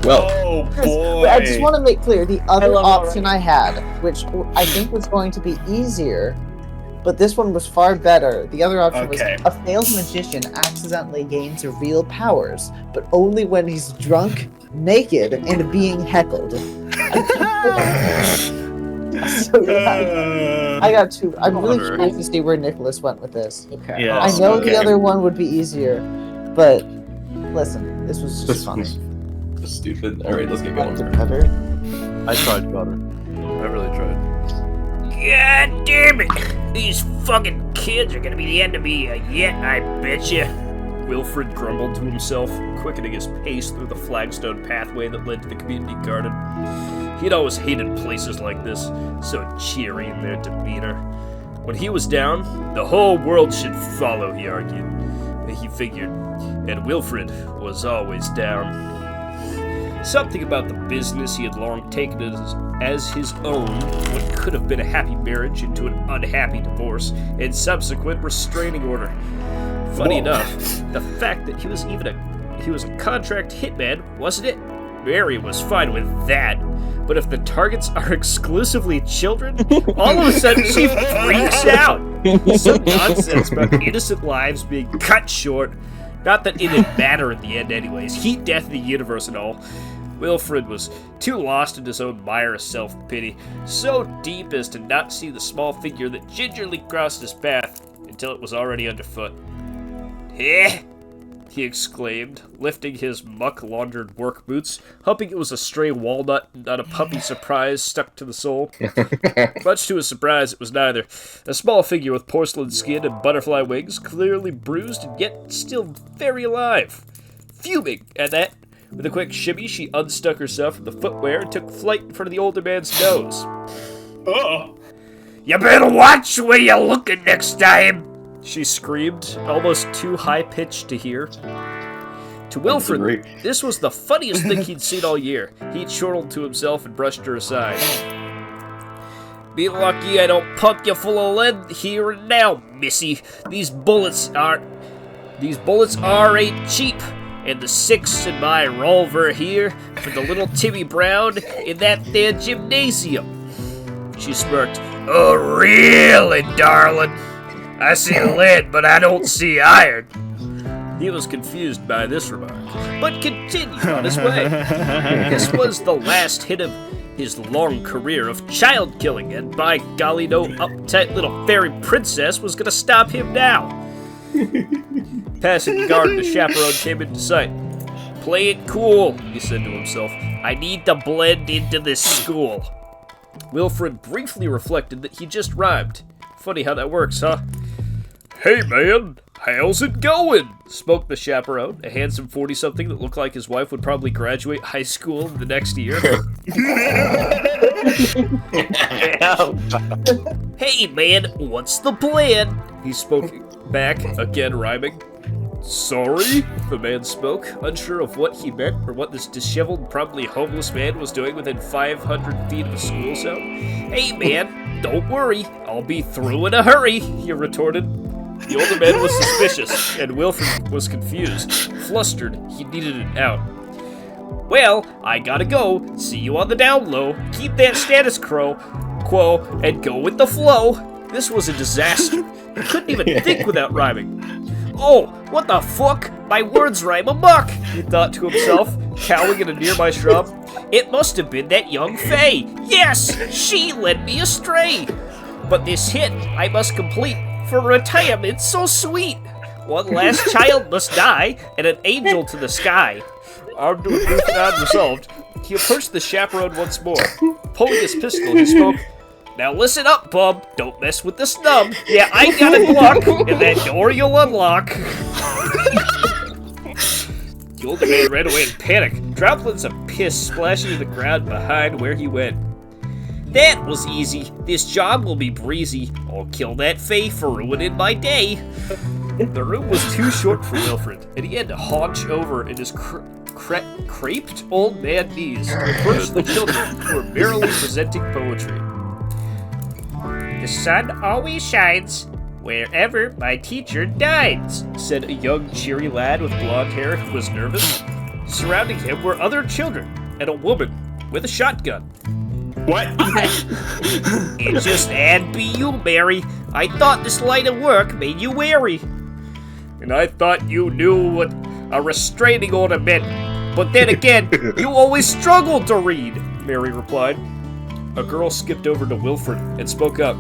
Well, Oh Chris, boy. but I just want to make clear the other love option I had, which I think was going to be easier, but this one was far better. The other option Okay. was a failed magician accidentally gains real powers, but only when he's drunk, naked, and being heckled. So, yeah, I got two. I'm really Connor. curious to see where Nicholas went with this. Okay. Yeah. I know Okay. the other one would be easier, but listen, this was just this funny. one's stupid. All right, let's get going. I tried, Connor. I really tried. God damn it! These fucking kids are gonna be the end of me yet, I betcha. Wilfred grumbled to himself, quickening his pace through the flagstone pathway that led to the community garden. He'd always hated places like this, so cheery in their demeanor. When he was down, the whole world should follow, he argued. He figured, and Wilfred was always down. Something about the business he had long taken as his own, what could have been a happy marriage into an unhappy divorce, and subsequent restraining order. Funny enough, the fact that he was a contract hitman, wasn't it? Mary was fine with that. But if the targets are exclusively children, all of a sudden she freaks out. Some nonsense about innocent lives being cut short. Not that it didn't matter in the end anyways. Heat, death, the universe and all. Wilfred was too lost in his own mire of self-pity, so deep as to not see the small figure that gingerly crossed his path until it was already underfoot. Eh? He exclaimed, lifting his muck-laundered work boots, hoping it was a stray walnut, not a puppy surprise stuck to the sole. Much to his surprise, it was neither. A small figure with porcelain skin and butterfly wings, clearly bruised and yet still very alive. Fuming at that, with a quick shimmy, she unstuck herself from the footwear and took flight in front of the older man's nose. Oh. You better watch where you're looking next time, she screamed, almost too high-pitched to hear. To Wilfred, this was the funniest thing he'd seen all year. He chortled to himself and brushed her aside. Be lucky I don't pump you full of lead here and now, missy. These bullets ain't cheap. And the 6 in my revolver here for the little Timmy Brown in that there gymnasium. She smirked. Oh, really, darling? I see lead, but I don't see iron. He was confused by this remark, but continued on his way. This was the last hit of his long career of child killing, and by golly, no uptight little fairy princess was gonna stop him now. Passing the garden, a chaperone came into sight. Play it cool, he said to himself. I need to blend into this school. Wilfred briefly reflected that he just rhymed. Funny how that works, huh? Hey man, how's it going? Spoke the chaperone, a handsome 40-something that looked like his wife would probably graduate high school the next year. Hey man, what's the plan? He spoke back, again rhyming. Sorry? The man spoke, unsure of what he meant or what this disheveled, probably homeless man was doing within 500 feet of a school zone. Hey man, don't worry, I'll be through in a hurry, he retorted. The older man was suspicious, and Wilfred was confused. Flustered, he needed it out. Well, I gotta go. See you on the down low. Keep that status quo, and go with the flow. This was a disaster. He couldn't even think without rhyming. Oh, what the fuck? My words rhyme amok, he thought to himself, cowling in a nearby shrub. It must have been that young Faye. Yes, she led me astray. But this hit I must complete for retirement so sweet. One last child must die, and an angel to the sky. Armed with Newfoundland resolved, he approached the chaperone once more. Pulling his pistol, he spoke, Now listen up, bub. Don't mess with the snub. Yeah, I got a Glock, and that door you'll unlock. The older man ran away in panic, droplets of piss splashing to the ground behind where he went. That was easy. This job will be breezy. I'll kill that Faye for ruining my day. The room was too short for Wilfred, and he had to haunch over in his craped old man knees to approach the children who were merrily presenting poetry. The sun always shines wherever my teacher dines, said a young, cheery lad with blonde hair who was nervous. Surrounding him were other children and a woman with a shotgun. What? It just had be you, Mary. I thought this line of work made you wary. And I thought you knew what a restraining order meant. But then again, you always struggled to read, Mary replied. A girl skipped over to Wilfred and spoke up.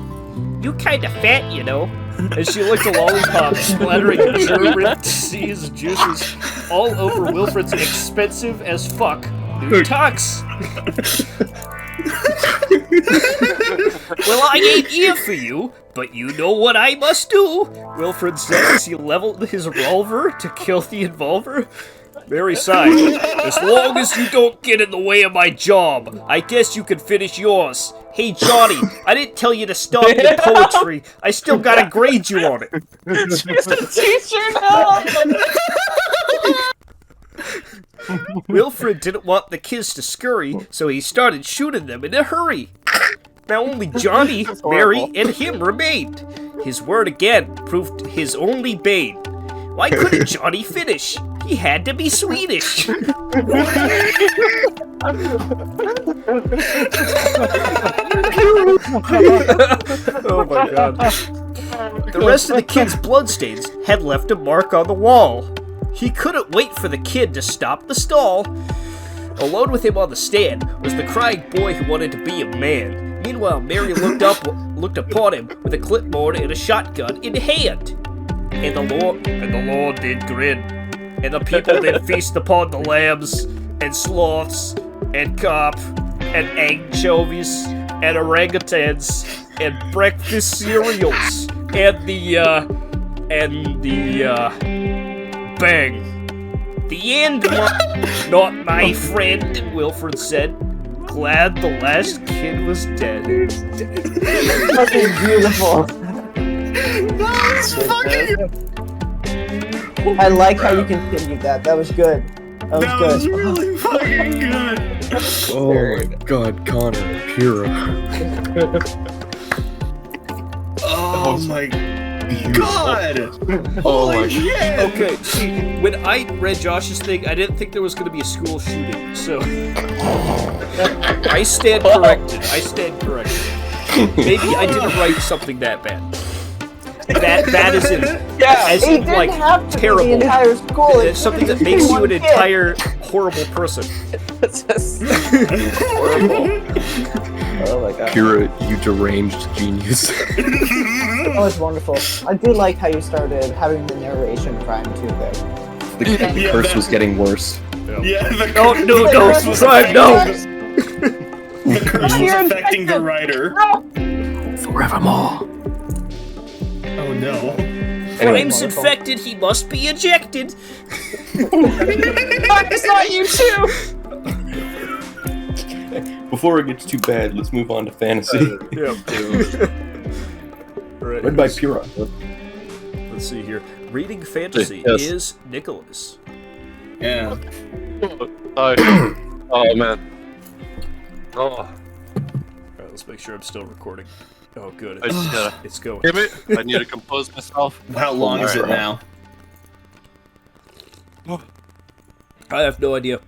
You kinda fat, you know. As she licked a lollipop, splattering germ-ripped seas juices all over Wilfred's expensive as fuck new tux. Well, I ain't here for you, but you know what I must do, Wilfred said as he leveled his revolver to kill the involver. Mary sighed. As long as you don't get in the way of my job, I guess you can finish yours. Hey, Johnny, I didn't tell you to stop your poetry. I still gotta grade you on it. Teacher, no! Wilfred didn't want the kids to scurry, so he started shooting them in a hurry. Now only Johnny, Mary, and him remained. His word again proved his only bane. Why couldn't Johnny finish? He had to be Swedish. Oh my god. The rest of the kid's bloodstains had left a mark on the wall. He couldn't wait for the kid to stop the stall. Alone with him on the stand was the crying boy who wanted to be a man. Meanwhile, Mary looked upon him with a clipboard and a shotgun in hand. And the Lord did grin, and the people did feast upon the lambs, and sloths, and carp, and anchovies, and orangutans, and breakfast cereals, and bang. The end, not my friend, Wilfred said. Glad the last kid was dead. Fucking beautiful. I like how you continued that. That was good. That was good. really fucking good. Oh my god, Connor, Pyrrha. Oh my god. Oh my shit. Okay, see, when I read Josh's thing, I didn't think there was going to be a school shooting, so... I stand corrected. Maybe I didn't write something that bad. That is in, as It in, didn't like, have to terrible. be the entire school. It's something that makes you an entire horrible person. It's just horrible. Oh my god. Pyrrha, you deranged genius. Oh, it's wonderful. I do like how you started having the narration crime too there. The curse was getting worse. Yeah, the No, curse was Prime, no! The curse was affecting the writer. Forevermore. Oh no. Crime's infected, he must be ejected. It's not you too! Before it gets too bad, let's move on to fantasy. Right, Read by Pyrrha. let's see here. Reading fantasy Yes. is Nicholas. Yeah. Oh man. Oh, Alright, let's make sure I'm still recording. Oh, good. I just gotta. It's going. Damn it! I need to compose myself. How long is it now? I have no idea.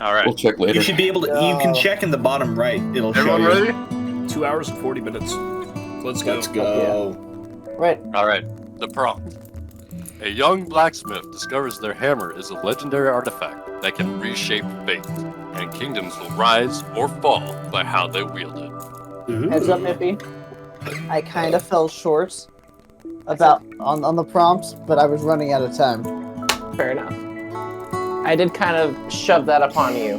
All right. We'll check later. You should be able to. You can check in the bottom right. It'll show Everyone you. ready? 2 hours and 40 minutes. Let's go. Let's go. Right. All right. The prompt. A young blacksmith discovers their hammer is a legendary artifact that can reshape fate, and kingdoms will rise or fall by how they wield it. Heads up, Iffy. I kind of fell short about on the prompts, but I was running out of time. Fair enough. I did kind of shove that upon you.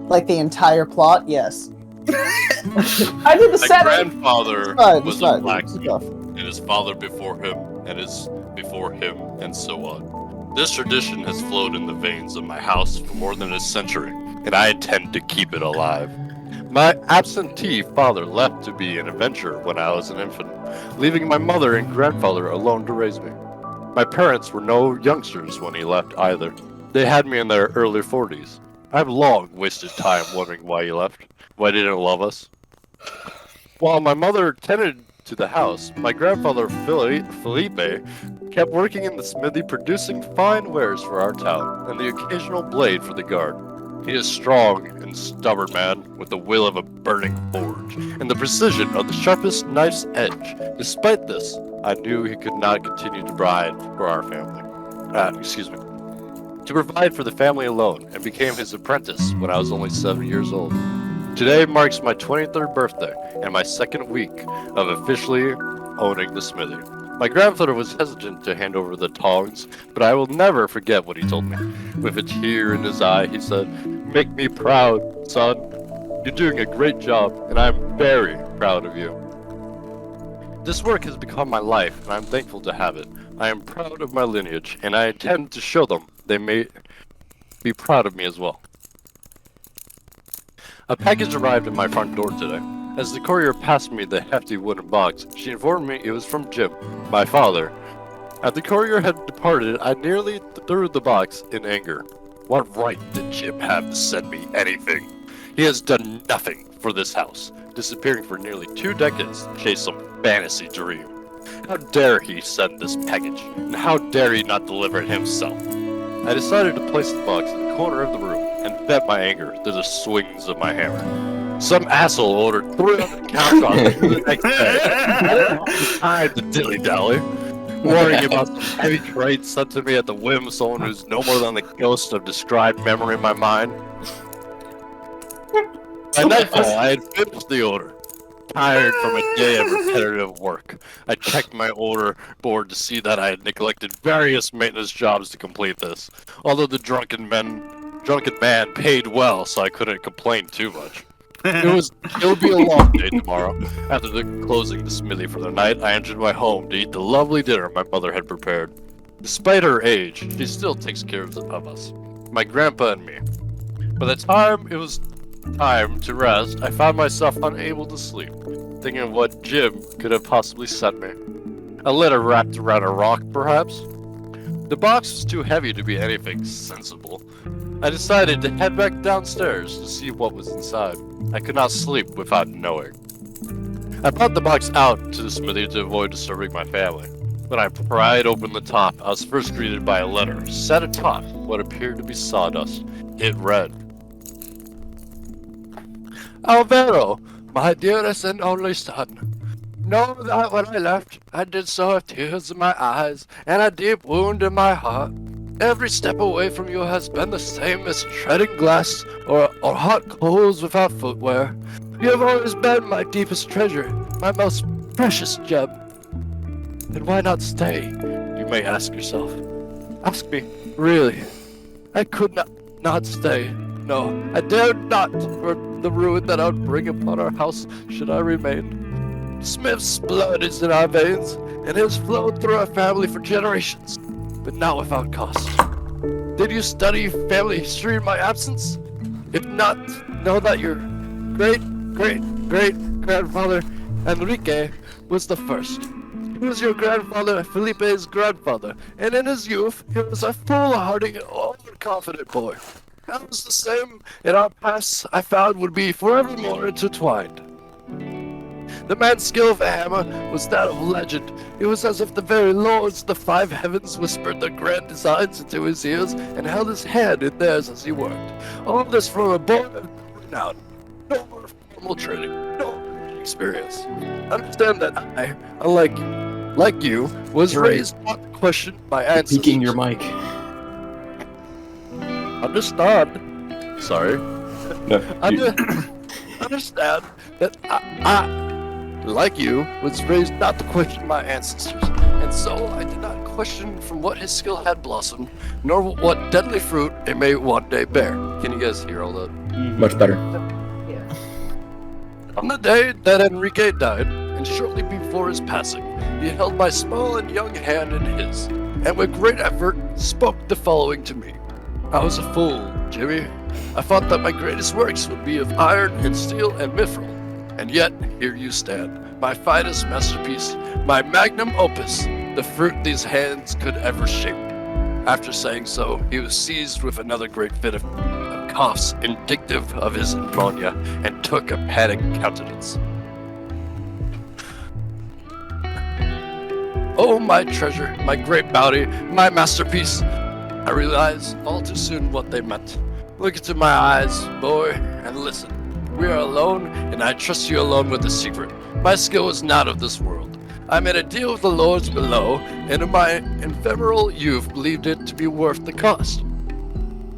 Like the entire plot, yes. I did the My setting. grandfather Fine, was it's a fine. blacksmith, and his father before him, and his before him, and so on. This tradition has flowed in the veins of my house for more than a century, and I intend to keep it alive. My absentee father left to be an adventurer when I was an infant, leaving my mother and grandfather alone to raise me. My parents were no youngsters when he left either. They had me in their early 40s. I've long wasted time wondering why he left, why he didn't love us. While my mother tended to the house, my grandfather Felipe kept working in the smithy producing fine wares for our town and the occasional blade for the guard. He is strong and stubborn man with the will of a burning forge and the precision of the sharpest knife's edge. Despite this, I knew he could not continue to provide for our family. To provide for the family alone, and became his apprentice when I was only 7 years old. Today marks my 23rd birthday and my second week of officially owning the smithy. My grandfather was hesitant to hand over the tongs, but I will never forget what he told me. With a tear in his eye, he said, "Make me proud, son. You're doing a great job, and I'm very proud of you. This work has become my life, and I'm thankful to have it. I am proud of my lineage, and I intend to show them they may be proud of me as well. A package arrived at my front door today. As the courier passed me the hefty wooden box, she informed me it was from Jim, my father. After the courier had departed, I nearly threw the box in anger. What right did Jim have to send me anything? He has done nothing for this house, disappearing for nearly 2 decades to chase some fantasy dream. How dare he send this package, and how dare he not deliver it himself? I decided to place the box in the corner of the room and vent my anger through the swings of my hammer. Some asshole ordered 300 couch on me the next day. I had to dilly-dally, worrying about some heavy trade sent to me at the whim of someone who's no more than the ghost of described memory in my mind. By nightfall, I had finished the order. Tired from a day of repetitive work, I checked my order board to see that I had neglected various maintenance jobs to complete this. Although the drunken man paid well, so I couldn't complain too much. It would be a long day tomorrow. After closing the smithy for the night, I entered my home to eat the lovely dinner my mother had prepared. Despite her age, she still takes care of us, my grandpa and me. By the time it was time to rest, I found myself unable to sleep, thinking of what Jim could have possibly sent me. A letter wrapped around a rock, perhaps? The box was too heavy to be anything sensible. I decided to head back downstairs to see what was inside. I could not sleep without knowing. I brought the box out to the smithy to avoid disturbing my family. When I pried open the top, I was first greeted by a letter set atop what appeared to be sawdust. It read, Alvaro, my dearest and only son, know that when I left, I did so with tears in my eyes and a deep wound in my heart. Every step away from you has been the same as treading glass or hot coals without footwear. You have always been my deepest treasure, my most precious gem. Then why not stay, you may ask yourself. Ask me, really. I could not stay. No, I dared not, for the ruin that I would bring upon our house should I remain. Smith's blood is in our veins, and has flowed through our family for generations, but not without cost. Did you study family history in my absence? If not, know that your great-great-great-grandfather Enrique was the first. He was your grandfather Felipe's grandfather, and in his youth, he was a foolhardy and overconfident boy. That was the same in our pasts I found would be forevermore intertwined. The man's skill of a hammer was that of legend. It was as if the very lords of the 5 heavens whispered their grand designs into his ears and held his hand in theirs as he worked. All this from a boy of renown. No more formal training, no experience. Understand that I, like you, was raised not to question my ancestors. Peeking your mic. Understand. Sorry. No. Understand that I, like you, was raised not to question my ancestors, and so I did not question from what his skill had blossomed, nor what deadly fruit it may one day bear. Can you guys hear all that? Much better. On the day that Enrique died, and shortly before his passing, he held my small and young hand in his, and with great effort spoke the following to me. I was a fool, Jimmy. I thought that my greatest works would be of iron and steel and mithril. And yet, here you stand, my finest masterpiece, my magnum opus, the fruit these hands could ever shape. After saying so, he was seized with another great fit of coughs indicative of his pneumonia, and took a panicked countenance. Oh, my treasure, my great bounty, my masterpiece! I realized all too soon what they meant. Look into my eyes, boy, and listen. We are alone, and I trust you alone with the secret. My skill is not of this world. I made a deal with the lords below, and in my ephemeral youth believed it to be worth the cost.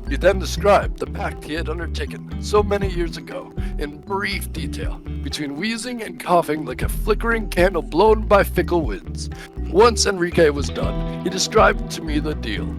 He then described the pact he had undertaken so many years ago, in brief detail, between wheezing and coughing like a flickering candle blown by fickle winds. Once Enrique was done, he described to me the deal.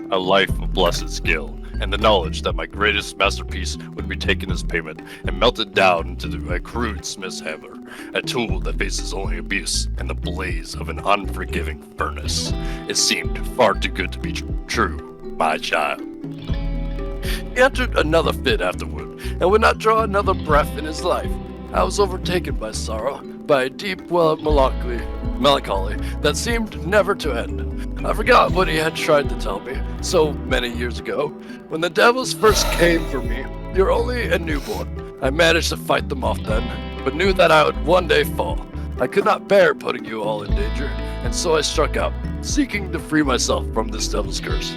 A life of blessed skill, and the knowledge that my greatest masterpiece would be taken as payment and melted down into a crude smith's hammer, a tool that faces only abuse and the blaze of an unforgiving furnace. It seemed far too good to be true, my child. He entered another fit afterward, and would not draw another breath in his life. I was overtaken by sorrow, by a deep well of melancholy that seemed never to end. I forgot what he had tried to tell me so many years ago. When the devils first came for me, you were only a newborn. I managed to fight them off then, but knew that I would one day fall. I could not bear putting you all in danger, and so I struck out, seeking to free myself from this devil's curse.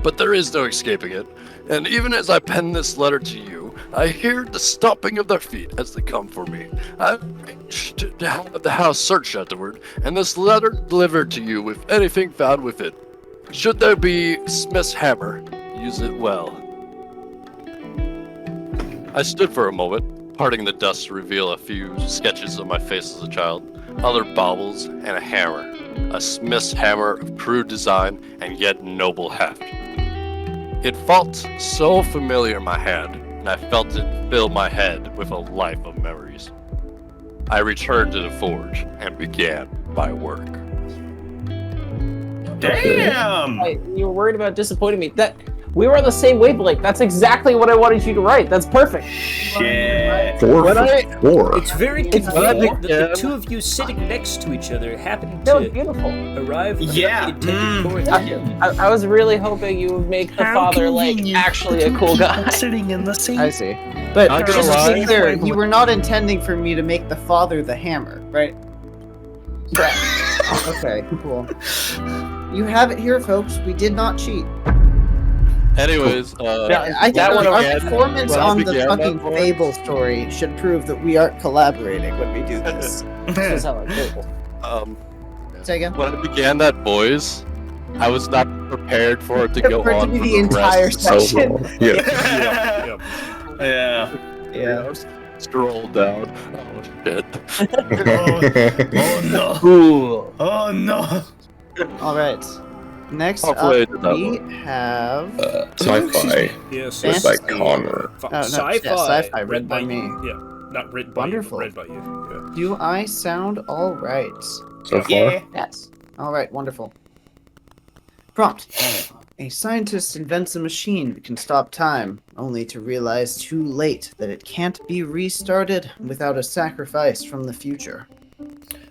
But there is no escaping it, and even as I pen this letter to you, I hear the stomping of their feet as they come for me. I arranged to have the house searched afterward, and this letter delivered to you with anything found with it. Should there be Smith's hammer, use it well. I stood for a moment, parting the dust to reveal a few sketches of my face as a child, other baubles, and a hammer. A Smith's hammer of crude design and yet noble heft. It felt so familiar in my hand, and I felt it fill my head with a life of memories. I returned to the forge and began my work. Damn! You were worried about disappointing me. That we were on the same wavelength. That's exactly what I wanted you to write. That's perfect. Shit. 4 When for 4. It's very convenient that the two of you sitting next to each other happen That was to beautiful. arrive at Yeah. the intended coordinate. I was really hoping you would make the father like actually a cool guy. Sitting in the same. I see. But Not gonna just to be lie. clear, you were not intending for me to make the father the hammer, right? Correct. Okay, cool. You have it here, folks. We did not cheat. Anyways, I think that one our again, performance when I on the began fucking that voice- Fable story should prove that we aren't collaborating when we do this. This is how I feel. Say again? when I began that voice, I was not prepared for it to go For it to on be for the the entire rest. section. Yeah. Yeah. Yeah. Scroll down. Oh shit. Oh no. Cool. Oh no. All right. Next Hopefully I up, did that we one. have Sci-fi. Yes. Read by Fantasy. Connor. Oh, no, Sci-fi. yeah, sci-fi, read by me. you. Yeah, not written by Wonderful. you, but read by you. Yeah. Do I sound all right? So far. Yeah. Yes. All right, wonderful. Prompt. A scientist invents a machine that can stop time, only to realize too late that it can't be restarted without a sacrifice from the future.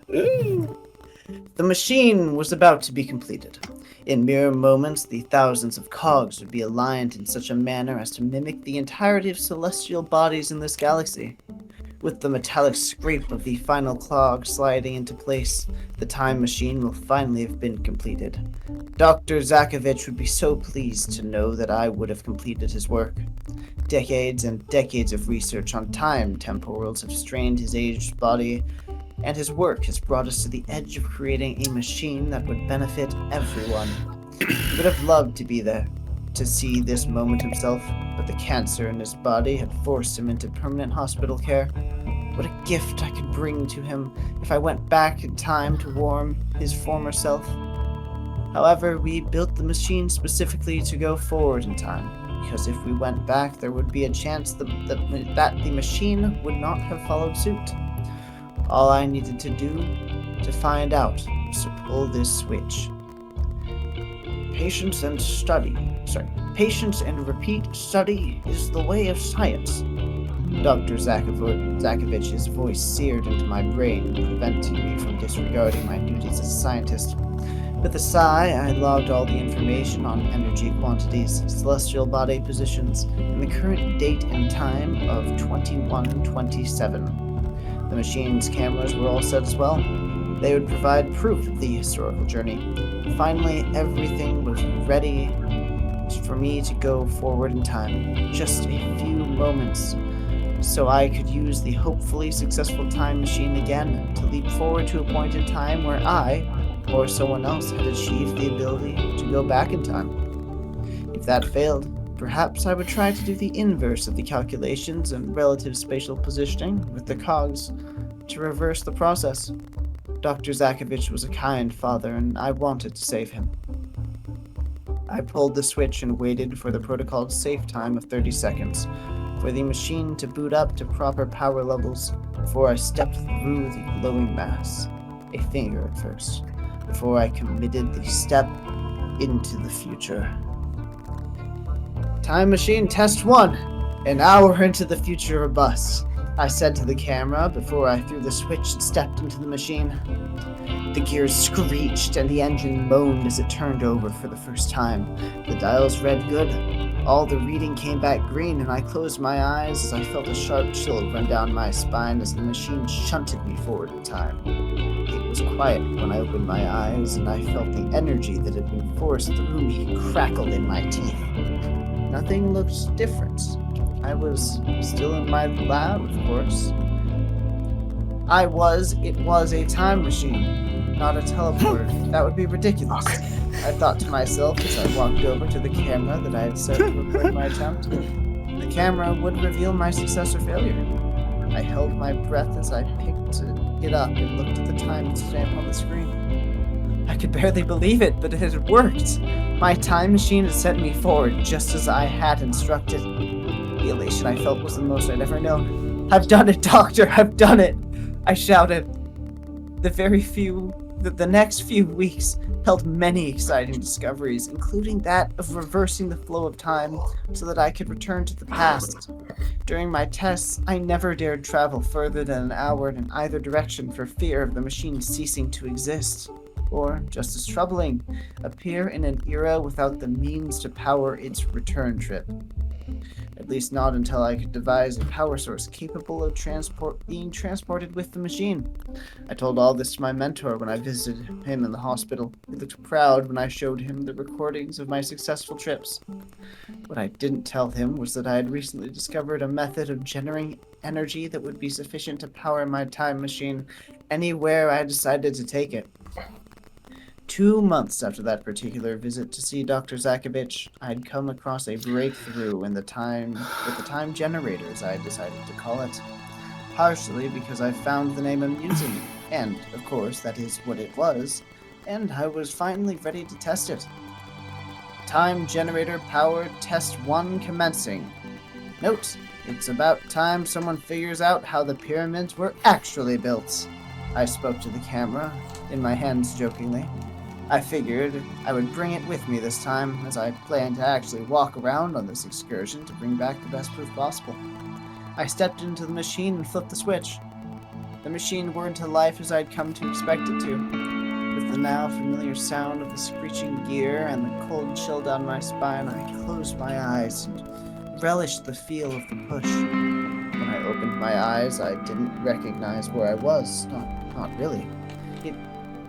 The machine was about to be completed. In mere moments, the thousands of cogs would be aligned in such a manner as to mimic the entirety of celestial bodies in this galaxy. With the metallic scrape of the final clog sliding into place, the time machine will finally have been completed. Dr. Zakovich would be so pleased to know that I would have completed his work. Decades and decades of research on time temporals have strained his aged body, and his work has brought us to the edge of creating a machine that would benefit everyone. He would have loved to be there, to see this moment himself, but the cancer in his body had forced him into permanent hospital care. What a gift I could bring to him if I went back in time to warm his former self. However, we built the machine specifically to go forward in time, because if we went back, there would be a chance that the machine would not have followed suit. All I needed to do to find out was to pull this switch. Patience and repeat study is the way of science. Dr. Zakovich's voice seared into my brain, preventing me from disregarding my duties as a scientist. With a sigh, I logged all the information on energy quantities, celestial body positions, and the current date and time of 2127. The machine's cameras were all set as well. They would provide proof of the historical journey. Finally, everything was ready for me to go forward in time. Just a few moments, so I could use the hopefully successful time machine again to leap forward to a point in time where I, or someone else, had achieved the ability to go back in time. If that failed, perhaps I would try to do the inverse of the calculations and relative spatial positioning with the cogs to reverse the process. Dr. Zakovich was a kind father, and I wanted to save him. I pulled the switch and waited for the protocol's safe time of 30 seconds, for the machine to boot up to proper power levels before I stepped through the glowing mass, a finger at first, before I committed the step into the future. Time machine test 1. An hour into the future of bus, I said to the camera before I threw the switch and stepped into the machine. The gears screeched and the engine moaned as it turned over for the first time. The dials read good. All the reading came back green, and I closed my eyes as I felt a sharp chill run down my spine as the machine shunted me forward in time. It was quiet when I opened my eyes, and I felt the energy that had been forced through me crackle in my teeth. Nothing looked different. I was still in my lab, of course. It was a time machine, not a teleporter. That would be ridiculous. I thought to myself as I walked over to the camera that I had set to record my attempt. The camera would reveal my success or failure. I held my breath as I picked it up and looked at the time stamp on the screen. I could barely believe it, but it had worked. My time machine had sent me forward just as I had instructed. The elation I felt was the most I'd ever known. I've done it, Doctor! I've done it! I shouted. The next few weeks held many exciting discoveries, including that of reversing the flow of time so that I could return to the past. During my tests, I never dared travel further than an hour in either direction for fear of the machine ceasing to exist. Or, just as troubling, appear in an era without the means to power its return trip. At least not until I could devise a power source capable of being transported with the machine. I told all this to my mentor when I visited him in the hospital. He looked proud when I showed him the recordings of my successful trips. What I didn't tell him was that I had recently discovered a method of generating energy that would be sufficient to power my time machine anywhere I decided to take it. 2 months after that particular visit to see Dr. Zakovich, I had come across a breakthrough with the time generator, as I had decided to call it. Partially because I found the name amusing, and, of course, that is what it was, and I was finally ready to test it. Time generator power test 1 commencing. Note, it's about time someone figures out how the pyramids were actually built. I spoke to the camera, in my hands jokingly. I figured I would bring it with me this time, as I planned to actually walk around on this excursion to bring back the best proof possible. I stepped into the machine and flipped the switch. The machine whirred to life as I'd come to expect it to, with the now familiar sound of the screeching gear and the cold chill down my spine. I closed my eyes and relished the feel of the push. When I opened my eyes, I didn't recognize where I was. Not really. It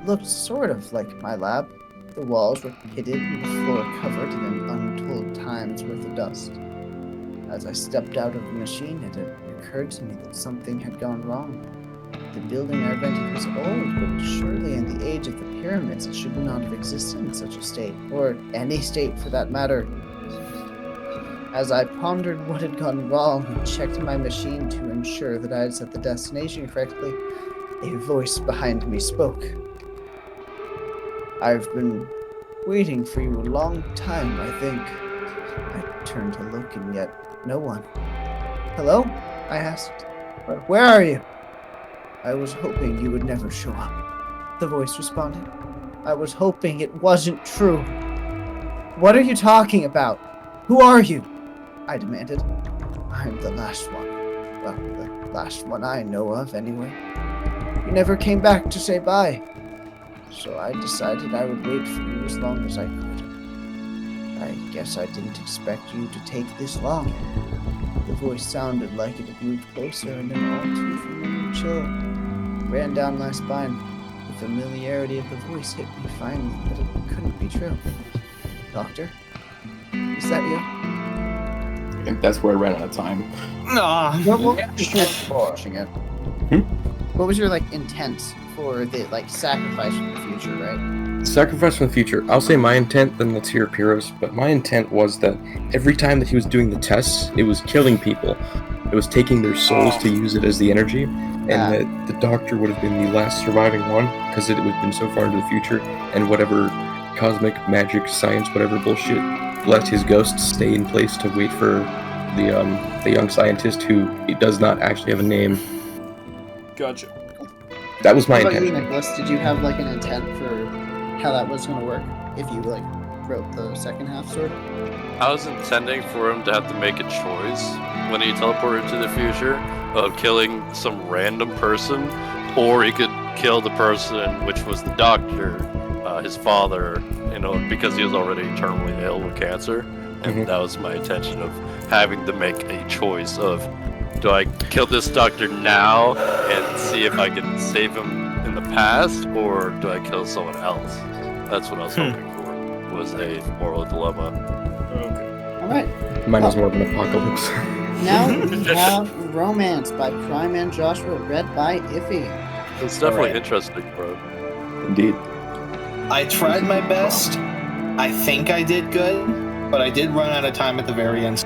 looked sort of like my lab. The walls were pitted and the floor covered in an untold time's worth of dust. As I stepped out of the machine, it had occurred to me that something had gone wrong. The building I rented was old, but surely in the age of the pyramids it should not have existed in such a state, or any state for that matter. As I pondered what had gone wrong and checked my machine to ensure that I had set the destination correctly, a voice behind me spoke. I've been waiting for you a long time, I think. I turned to look, and yet no one. Hello? I asked. Where are you? I was hoping you would never show up, the voice responded. I was hoping it wasn't true. What are you talking about? Who are you? I demanded. I'm the last one. Well, the last one I know of, anyway. You never came back to say bye. So I decided I would wait for you as long as I could. I guess I didn't expect you to take this long. The voice sounded like it had moved closer, and an all too familiar chill ran down my spine. The familiarity of the voice hit me finally, but it couldn't be true. Doctor? Is that you? I think that's where I ran out of time. What was your intent for watching it? What was your intent for the sacrifice from the future, right? Sacrifice from the future. I'll say my intent, then let's hear Piro's, but my intent was that every time that he was doing the tests, it was killing people. It was taking their souls to use it as the energy, and that the doctor would have been the last surviving one, because it would have been so far into the future, and whatever cosmic magic science, whatever bullshit, let his ghost stay in place to wait for the young scientist who does not actually have a name. Gotcha. That was my What about you, intention. Nicholas? Did you have like an intent for how that was going to work if you like wrote the second half, sort of? I was intending for him to have to make a choice when he teleported to the future of killing some random person, or he could kill the person, which was the doctor, his father, because he was already terminally ill with cancer. And that was my intention of having to make a choice of, do I kill this doctor now and see if I can save him in the past, or do I kill someone else? That's what I was hoping for, was a moral dilemma. Okay. All right. Mine was more of an apocalypse. Now we have Romance by Prime and Joshua, read by Iffy. It's definitely interesting, bro. Indeed. I tried my best. I think I did good, but I did run out of time at the very end.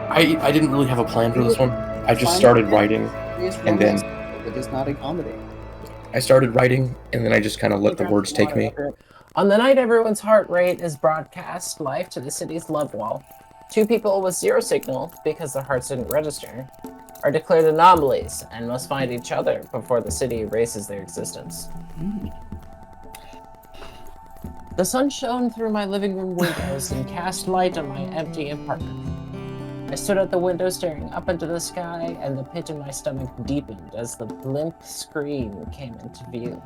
I didn't really have a plan for this one. I just started writing, and then It is not a comedy. I started writing, and then I just kind of let the words take me. On the night everyone's heart rate is broadcast live to the city's love wall, 2 people with 0 signal, because their hearts didn't register, are declared anomalies and must find each other before the city erases their existence. The sun shone through my living room windows and cast light on my empty apartment. I stood at the window staring up into the sky, and the pit in my stomach deepened as the blimp screen came into view.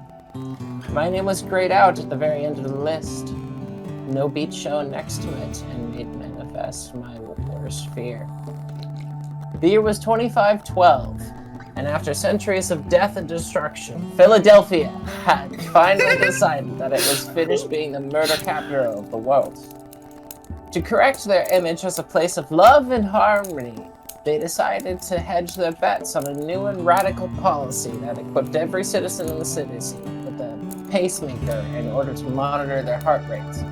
My name was grayed out at the very end of the list. No beat shone next to it and made manifest my worst fear. The year was 2512, and after centuries of death and destruction, Philadelphia had finally decided that it was finished being the murder capital of the world. To correct their image as a place of love and harmony, they decided to hedge their bets on a new and radical policy that equipped every citizen in the city with a pacemaker in order to monitor their heart rates.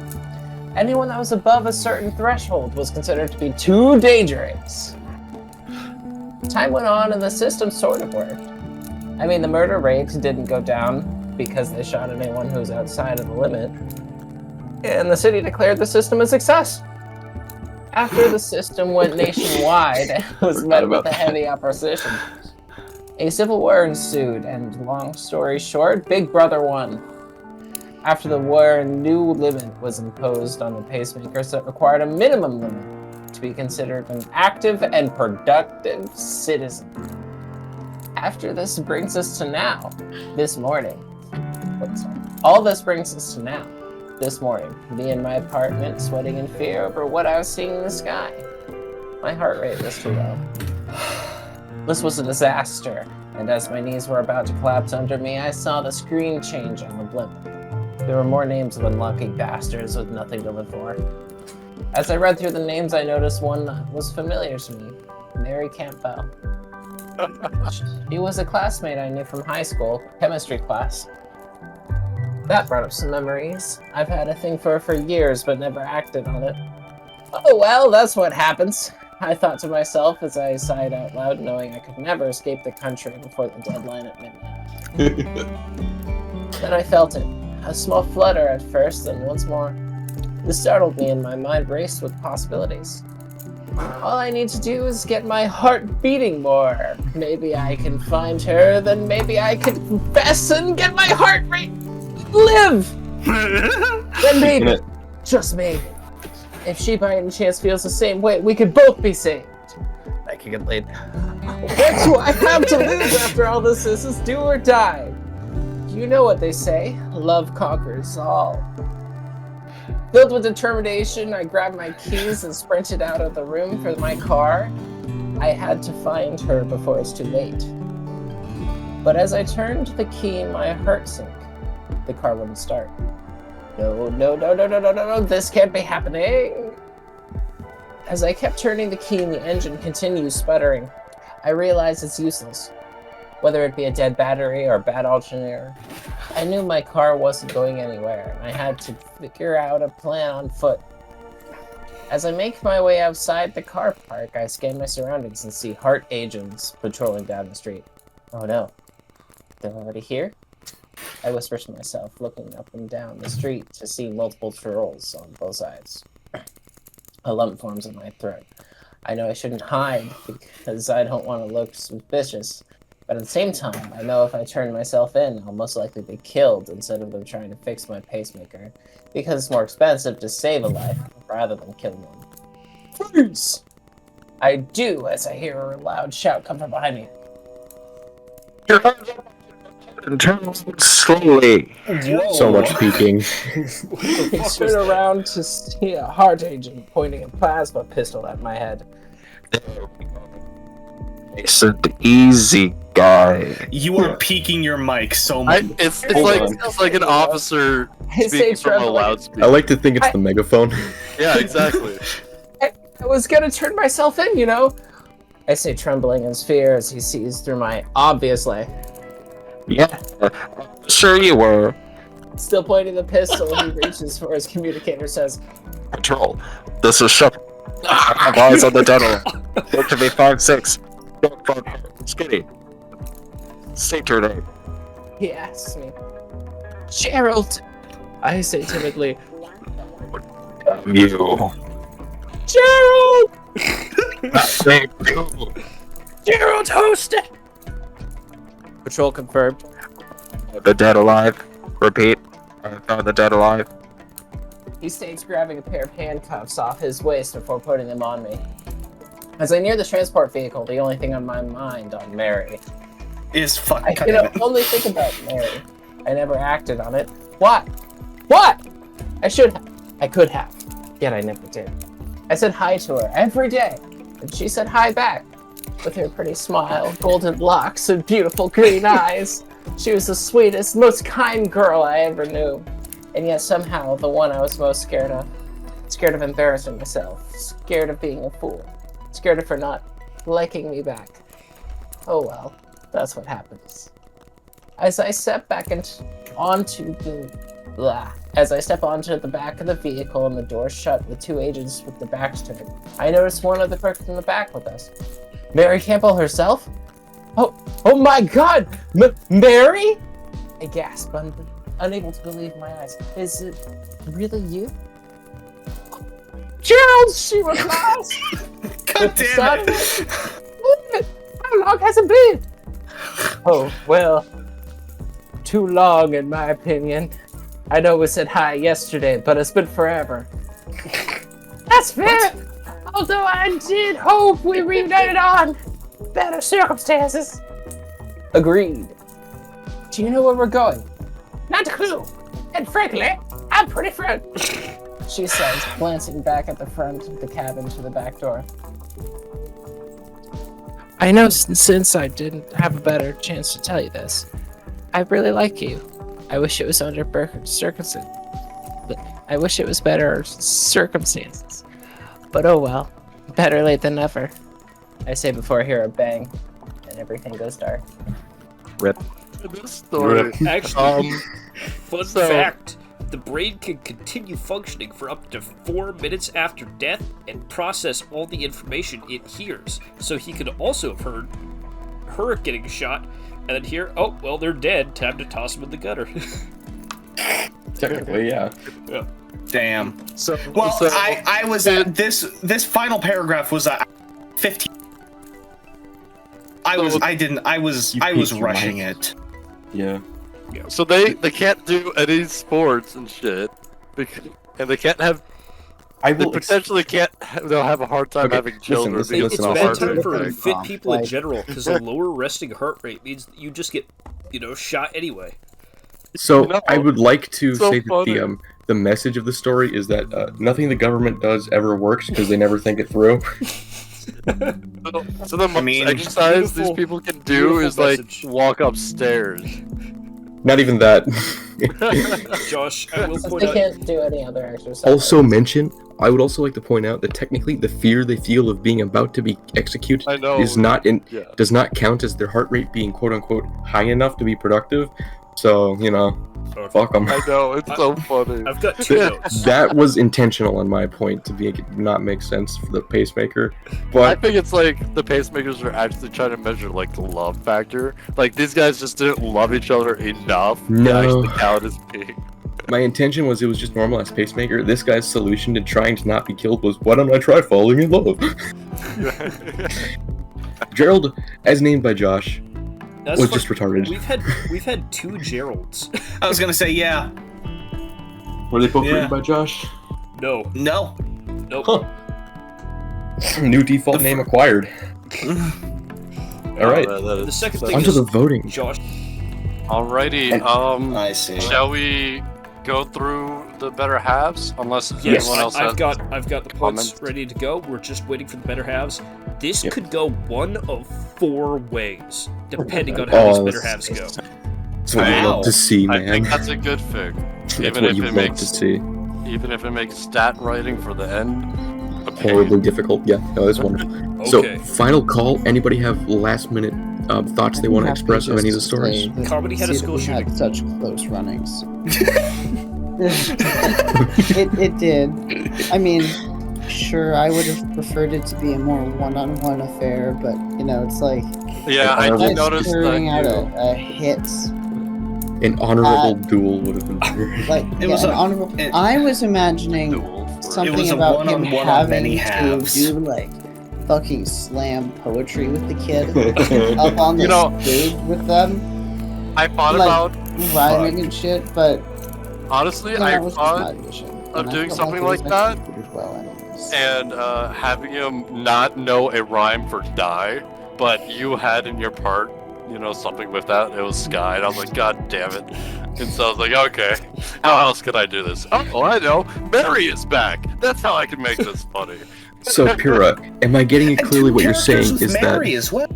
Anyone that was above a certain threshold was considered to be too dangerous. Time went on and the system sort of worked. I mean, the murder rate didn't go down because they shot anyone who was outside of the limit, and the city declared the system a success. After the system went nationwide, it was met with a heavy opposition. A civil war ensued, and long story short, Big Brother won. After the war, a new limit was imposed on the pacemakers that required a minimum limit to be considered an active and productive citizen. After this brings us to now, this morning. All this brings us to now. This morning, me in my apartment, sweating in fear over what I was seeing in the sky. My heart rate was too low. This was a disaster, and as my knees were about to collapse under me, I saw the screen change on the blimp. There were more names of unlucky bastards with nothing to live for. As I read through the names, I noticed one that was familiar to me, Mary Campbell. She was a classmate I knew from high school, chemistry class. That brought up some memories. I've had a thing for her for years, but never acted on it. Oh well, that's what happens, I thought to myself as I sighed out loud, knowing I could never escape the country before the deadline at midnight. Then I felt it. A small flutter at first, then once more. This startled me and my mind raced with possibilities. All I need to do is get my heart beating more. Maybe I can find her, then maybe I can confess and get my heart rate live! Then maybe, just maybe, if she by any chance feels the same way, we could both be saved. I can get laid. What do I have to lose after all this? This is do or die. You know what they say, love conquers all. Filled with determination, I grabbed my keys and sprinted out of the room for my car. I had to find her before it's too late. But as I turned the key, my heart sank. The car wouldn't start. No, this can't be happening. As I kept turning the key and the engine continued sputtering, I realized it's useless. Whether it be a dead battery or a bad alternator, I knew my car wasn't going anywhere, and I had to figure out a plan on foot. As I make my way outside the car park, I scan my surroundings and see heart agents patrolling down the street. Oh no, they're already here? I whisper to myself, looking up and down the street to see multiple trolls on both sides. A lump forms in my throat. I know I shouldn't hide because I don't want to look suspicious, but at the same time, I know if I turn myself in, I'll most likely be killed instead of them trying to fix my pacemaker, because it's more expensive to save a life rather than kill one. Freeze! I do as I hear a loud shout come from behind me. And turn slowly. So much peeking. I turn around to see a heart agent pointing a plasma pistol at my head. It's an easy guy. You are peaking your mic so much. It's like an officer speaking from a loudspeaker. I like to think it's the megaphone. Yeah, exactly. I was gonna turn myself in, you know? I say, trembling in fear as he sees through my obviously. Yeah, sure you were. Still pointing the pistol, he reaches for his communicator, says, Patrol, this is Shep. I have eyes on the tunnel. Look to be 5'6". Skinny. State your name. He asks me, Gerald. I say timidly, You. Gerald! Same you. Gerald hosted! Patrol confirmed. The dead alive. Repeat. I found the dead alive. He states, grabbing a pair of handcuffs off his waist before putting them on me. As I near the transport vehicle, the only thing on my mind on Mary. Is fuck. I can only think about Mary. I never acted on it. What? What? I should have. I could have. Yet I never did. I said hi to her every day, and she said hi back. With her pretty smile, golden locks, and beautiful green eyes. She was the sweetest, most kind girl I ever knew. And yet somehow the one I was most scared of. Scared of embarrassing myself. Scared of being a fool. Scared of her not liking me back. Oh well, that's what happens. As I step back onto the back of the vehicle and the door shut with two agents with their backs turned, I notice one of the clerks in the back with us. Mary Campbell herself? Oh my God! Mary? I gasp, unable to believe my eyes. Is it really you? Gerald, she replies. God damn it! How long has it been? Oh, well, too long in my opinion. I know we said hi yesterday, but it's been forever. That's fair! Although I did hope we reunited on better circumstances. Agreed. Do you know where we're going? Not a clue. And frankly, I'm pretty friend. She says, glancing back at the front of the cabin to the back door. I know since I didn't have a better chance to tell you this, I really like you. I wish it was under circumstances. I wish it was better circumstances. But oh well, better late than never. I say before I hear a bang, and everything goes dark. Rip. This story. Actually, fun fact. The brain can continue functioning for up to 4 minutes after death and process all the information it hears. So he could also have heard her getting shot and then hear, oh, well, they're dead. Time to toss them in the gutter. Technically, yeah. Yeah. Damn. So, I was at this final paragraph was 15. I was rushing it. Yeah. So they can't do any sports and shit, and they can't have. They potentially can't. They'll have a hard time having children. It's bad time for fit people in general because a lower resting heart rate means that you just get, shot anyway. So I would like to say that the message of the story is that nothing the government does ever works because they never think it through. So the most exercise these people can do is walk upstairs. Not even that. Josh, I will point They out. can't do any other exercise. I would also like to point out that technically the fear they feel of being about to be executed does not count as their heart rate being quote unquote high enough to be productive. So, Okay. Fuck them. I know, it's so funny. I've got 2 notes. That was intentional on my point to not make sense for the pacemaker, I but think it's like the pacemakers are actually trying to measure like the love factor. Like these guys just didn't love each other enough to No. actually count as being. my intention was it was just normal as pacemaker. This guy's solution to trying to not be killed was, why don't I try falling in love? Gerald, as named by Josh, That's was fun. just retarded. We've had 2 Geralds. I was gonna say yeah. Were they both Yeah. written by Josh? No. No. Nope. Huh. New default name acquired. All right, The second thing onto is the voting. Josh. Alrighty, And- I see. shall we go through the better halves? Unless Yes, anyone else has I've got the points comments? ready to go. We're just waiting for the better halves. This Yep. could go one of 4 ways, depending on how these better halves go. That's what you love to see, I man. think that's a good fig. That's Even what if you it love to makes see. even if it makes stat writing for the end a pain. Horribly difficult. Yeah, no, that's wonderful. Okay. So, final call. Anybody have last minute thoughts they want to express of any of the stories? Comedy had a school shooting. Had such close runnings. it did. I mean, sure, I would have preferred it to be a more one-on-one affair, but you know, it's like Yeah, I Honorable- did notice turning out that. a hit. An honorable duel would have been better. Like It was an a- honorable. it- I was imagining It something was a about him one-on-one on having many to halves. do like fucking slam poetry with the kid up on the You know- stage with them, I thought like, about rhyming and shit. But honestly, you know, I that was just my thought vision. of And I doing felt something it was like that. executed well anyways. and having him not know a rhyme for die, but you had in your part, you know, something with that. It was sky, and I was like, God damn it. And so I was like, okay, how else could I do this? Oh, I know, Mary is back. That's how I can make this funny. So, Pyrrha, am I getting it And clearly two what you're characters saying with is Mary that... as well.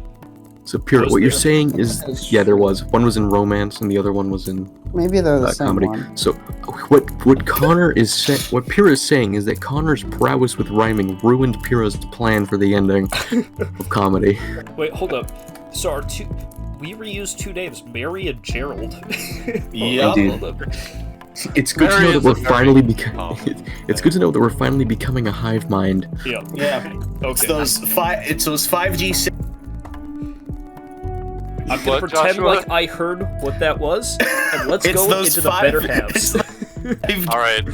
So, Pyrrha, Was what you're there? saying is... Yeah, there was. One was in romance, and the other one was in Maybe they're the same comedy. one. So, what Connor is saying... What Pyrrha is saying is that Connor's prowess with rhyming ruined Pyrrha's plan for the ending of comedy. Wait, hold up. So our 2... We reused 2 names, Mary and Gerald. Yeah, dude. Hold up. It's good Mary to know is that a we're very finally becoming... common It's good to know that we're finally becoming a hive mind. Yeah. Yeah. It's Okay. those 5G. I'm gonna What, pretend Joshua? like I heard what that was, and let's It's go those into the five- better it's halves. Alright,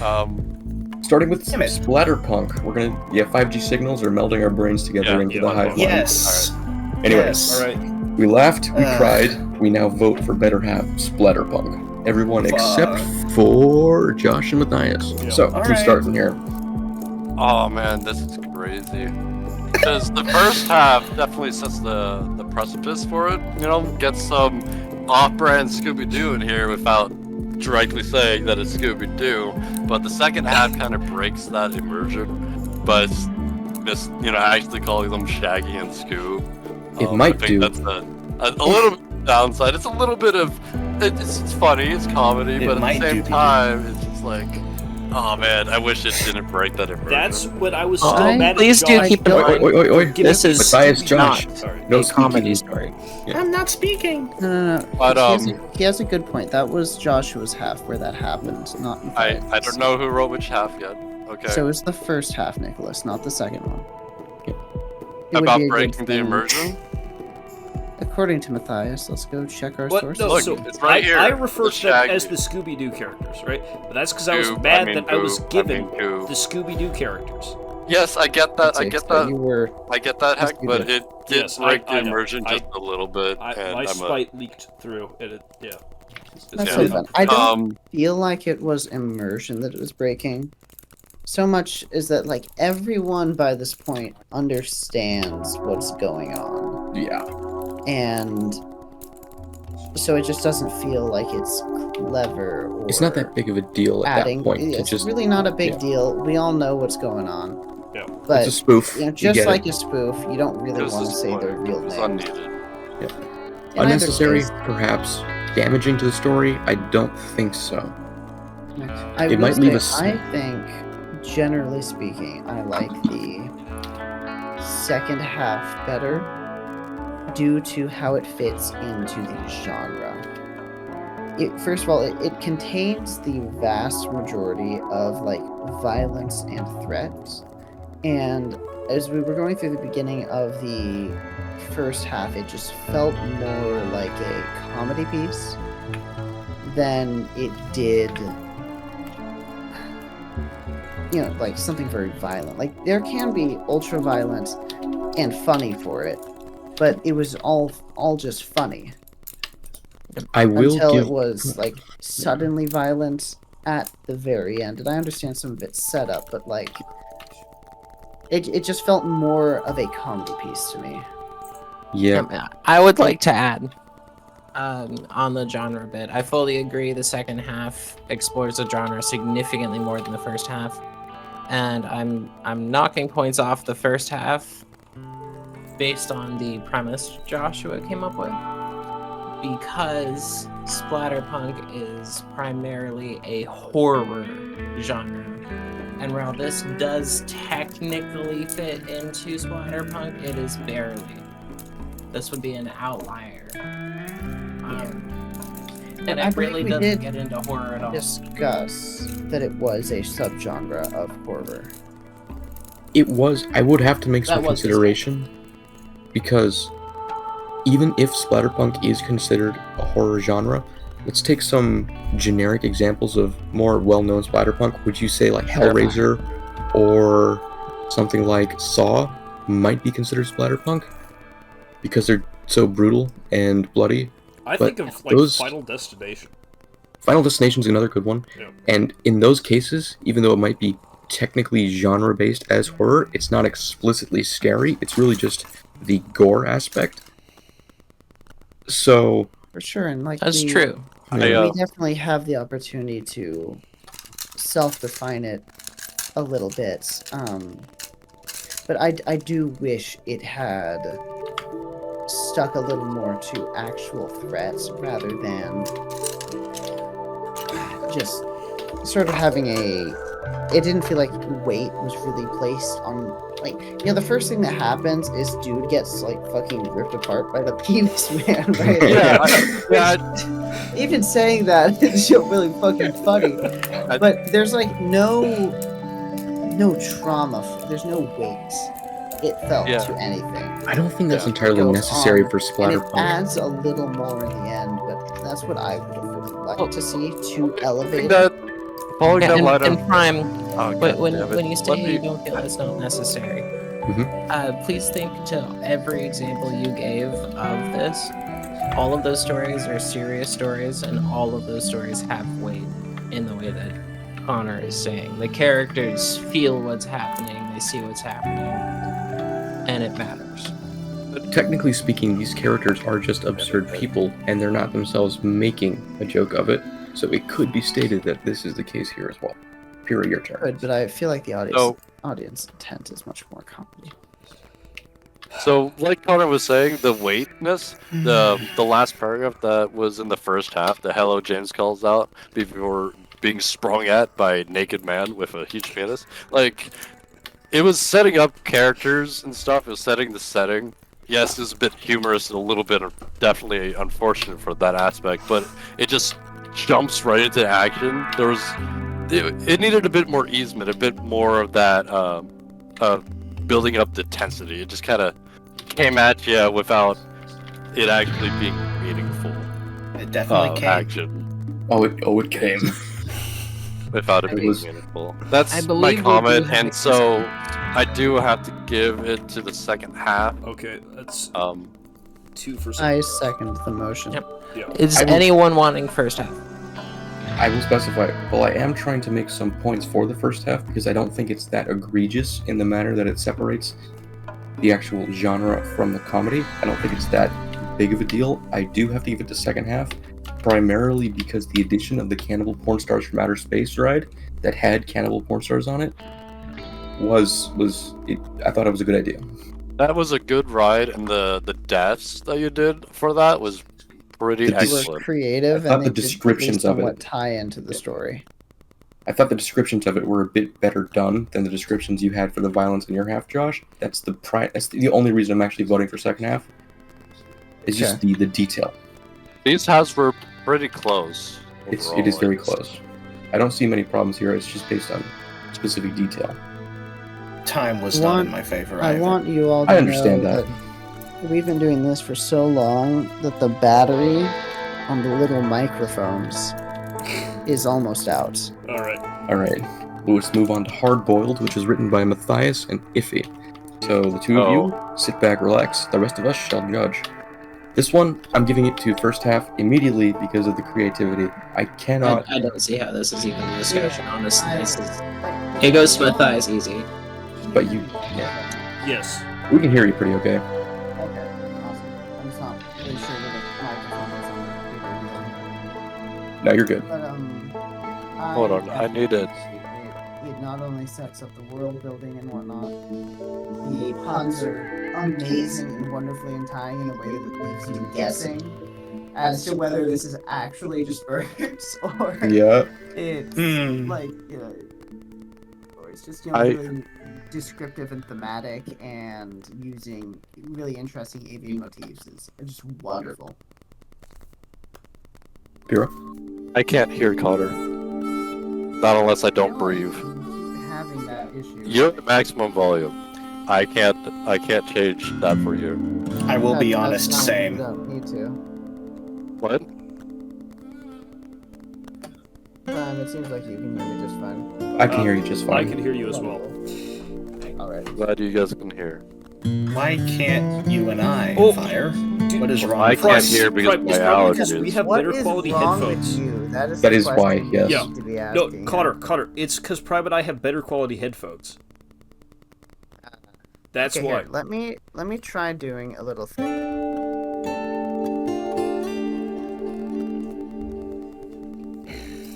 Starting with Damn it. Splatterpunk, we're gonna... Yeah, 5G signals are melding our brains together Yeah, into yeah, the hive mind. Yes. Anyways, Yes. All right. we laughed, we Uh. cried, we now vote for better half Splatterpunk. Everyone Fuck. except for Josh and Matthias. Yeah. So, All we right. start from here. oh man, this is crazy. Because the first half definitely sets the precipice for it. You know, gets some off-brand Scooby-Doo in here without directly saying that it's Scooby-Doo. But the second half kind of breaks that immersion. But it's actually calling them Shaggy and Scoob. It might I think do. that's a little bit downside. It's a little bit of it's funny, it's comedy, It but at might the do same be. time, it's just like, oh man, I wish it didn't break that immersion. That's when I was Oh, still mad at please do Josh. keep in Oi, mind, oi, oi, oi. Give this me is Matthias, Josh. not Sorry. No a speaking. comedy story. I'm not speaking. No. But, he has a good point. That was Joshua's half where that happened, not in I Matthias'. don't know who wrote which half yet. Okay. So it's the first half, Nicholas, not the second one. It would About be a good breaking the thing. immersion? According to Matthias, let's go check our What? sources. No, Look, so it's right here. I refer It's to them Shaggy. as the Scooby-Doo characters, right? But that's because I was Scoob, mad I mean that I was Goob, given I mean Goob. the Scooby-Doo characters. Yes, I get that. I Takes, get but that. You were I get that, Yes, heck, you but did. it did Yes, break the I know. immersion just a little bit. and My I'm spite leaked through, and it, yeah. That's Yeah. really fun. I don't Um, feel like it was immersion that it was breaking. So much is that like everyone by this point understands what's going on. Yeah. And so it just doesn't feel like it's clever or It's not that big of a deal at adding. that point. To It's just, really not a big yeah. deal. We all know what's going on. Yeah. But it's a spoof. you know, You just get like it. a spoof, you don't really it was want to say their real it was names. unneeded. In either Unnecessary, case, perhaps. Damaging to the story? I don't think so. I It will might leave say, us- I think, generally speaking, I like the second half better due to how it fits into the genre. first of all, it contains the vast majority of like violence and threats. And as we were going through the beginning of the first half, it just felt more like a comedy piece than it did, like something very violent. Like there can be ultra violent and funny for it, but it was all just funny. Until it was like suddenly violent at the very end. And I understand some of it's set up, but like it just felt more of a comedy piece to me. Yeah. I would like to add on the genre bit. I fully agree the second half explores the genre significantly more than the first half. And I'm knocking points off the first half based on the premise Joshua came up with. Because Splatterpunk is primarily a horror genre. And while this does technically fit into Splatterpunk, it is barely. This would be an outlier. And it really doesn't get into horror at all. Discuss that it was a subgenre of horror. It was. I would have to make some consideration, because even if Splatterpunk is considered a horror genre, let's take some generic examples of more well-known Splatterpunk. Would you say like Hellraiser or something like Saw might be considered Splatterpunk? Because they're so brutal and bloody. I think of like Final Destination. Final Destination is another good one. Yeah. And in those cases, even though it might be technically genre-based as horror, it's not explicitly scary. It's really just the gore aspect. So for sure, and like that's true. We definitely have the opportunity to self-define it a little bit. But I do wish it had stuck a little more to actual threats rather than just sort of having it didn't feel like weight was really placed on, like, the first thing that happens is dude gets like fucking ripped apart by the penis man, right? Even saying that is really fucking funny. But there's like no trauma, there's no weight. It felt to anything. I don't think that's entirely necessary for Splatterpunk. It adds a little more in the end, but that's what I would have really liked to see to elevate it. And Prime, when you say you don't feel it's not necessary, please think to every example you gave of this. All of those stories are serious stories, and all of those stories have weight in the way that Connor is saying. The characters feel what's happening, they see what's happening, and it matters. But technically speaking, these characters are just absurd people, and they're not themselves making a joke of it. So it could be stated that this is the case here as well. Pira, your turn. Good, but I feel like the audience intent is much more comedy. So, like Connor was saying, the weightness, the last paragraph that was in the first half, the hello James calls out before being sprung at by a naked man with a huge penis. Like, it was setting up characters and stuff. It was setting the setting. Yes, it was a bit humorous and a little bit definitely unfortunate for that aspect, but it just jumps right into action. It needed a bit more easement, a bit more of that building up the tensity. It just kind of came at you without it actually being meaningful. It definitely came. Action. Oh, it came. Without it being meaningful. That's my comment, and so I do have to give it to the second half. Okay, that's 2 for. I second the motion. Yep. Yeah. Is anyone wanting first half? I will specify. Well, I am trying to make some points for the first half because I don't think it's that egregious in the manner that it separates the actual genre from the comedy. I don't think it's that big of a deal. I do have to give it the second half, primarily because the addition of the Cannibal Porn Stars from Outer Space ride that had cannibal porn stars on it I thought it was a good idea. That was a good ride, and the deaths that you did for that was pretty excellent. It was creative, I thought and the descriptions of it tie into the story. I thought the descriptions of it were a bit better done than the descriptions you had for the violence in your half, Josh. That's the only reason I'm actually voting for second half. It's just the detail. These halves were pretty close. It is overall, very I guess. close. I don't see many problems here. It's just based on specific detail. Time was not in my favor. I either. want you all to I understand know that we've been doing this for so long that the battery on the little microphones is almost out. All right. All right. Let's move on to Hard Boiled, which is written by Matthias and Iffy. So the two of you, sit back, relax. The rest of us shall judge. This one, I'm giving it to first half immediately because of the creativity. I cannot... I don't see how this is even a discussion, honestly. It goes to Matthias easy. But you... Yeah. Yes. We can hear you pretty okay. Okay, awesome. I'm just not really sure where the microphone is on the bigger deal. No, you're good. But, Hold on, I need it. It not only sets up the world building and whatnot, the puns are amazing and wonderfully entying in a way that leaves you guessing as to whether this is actually just birds or Yeah. it's like, or it's just, really descriptive and thematic and using really interesting avian motifs is just wonderful. Pira? I can't hear Connor. Not unless I don't breathe. Having that issue. You're at maximum volume. I can't change that for you. I will be That's honest, fine, same. You don't need to. What? It seems like you can hear me just fine. I can hear you just I fine. can hear you as well. Alright. Glad you guys can hear. Why can't you and I, Oh, Fire? dude, What is wrong? I with can't us? hear because It's my probably because allergies. we have What better is quality wrong headphones. with you? That is That the is why, question yes. you need to be No, asking. Connor, it's because Prime and I have better quality headphones. That's Okay, why. here, let me try doing a little thing.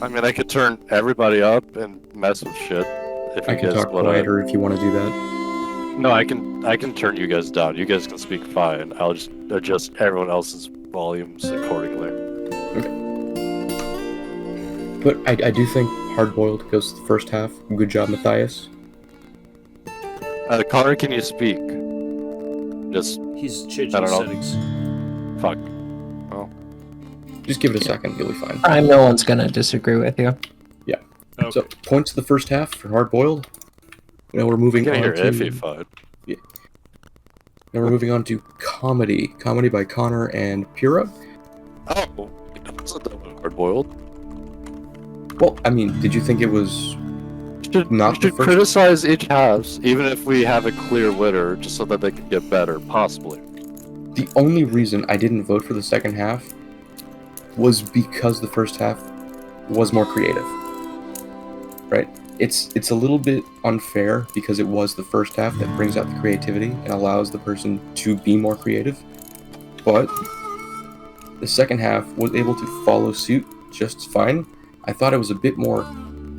I mean, I could turn everybody up and mess with shit. If I you can guys talk wanna... quieter if you want to do that. No, I can turn you guys down. You guys can speak fine. I'll just adjust everyone else's volumes accordingly. But I do think Hard Boiled goes to the first half. Good job, Matthias. Connor, can you speak? Just He's changing I don't his know. settings. fuck. Well, Just give it a second, you'll be fine. No one's gonna disagree with you. Okay. So, points to the first half for Hard Boiled. Now we're you moving can on hear to... Iffy fine. Now we're moving on to Comedy. Comedy by Connor and Pira. Oh, that's not that hard boiled. Well, I mean, did you think it was... Not You the should first- criticize each halves, even if we have a clear winner, just so that they can get better, possibly. The only reason I didn't vote for the second half was because the first half was more creative. Right? It's a little bit unfair because it was the first half that brings out the creativity and allows the person to be more creative. But the second half was able to follow suit just fine. I thought it was a bit more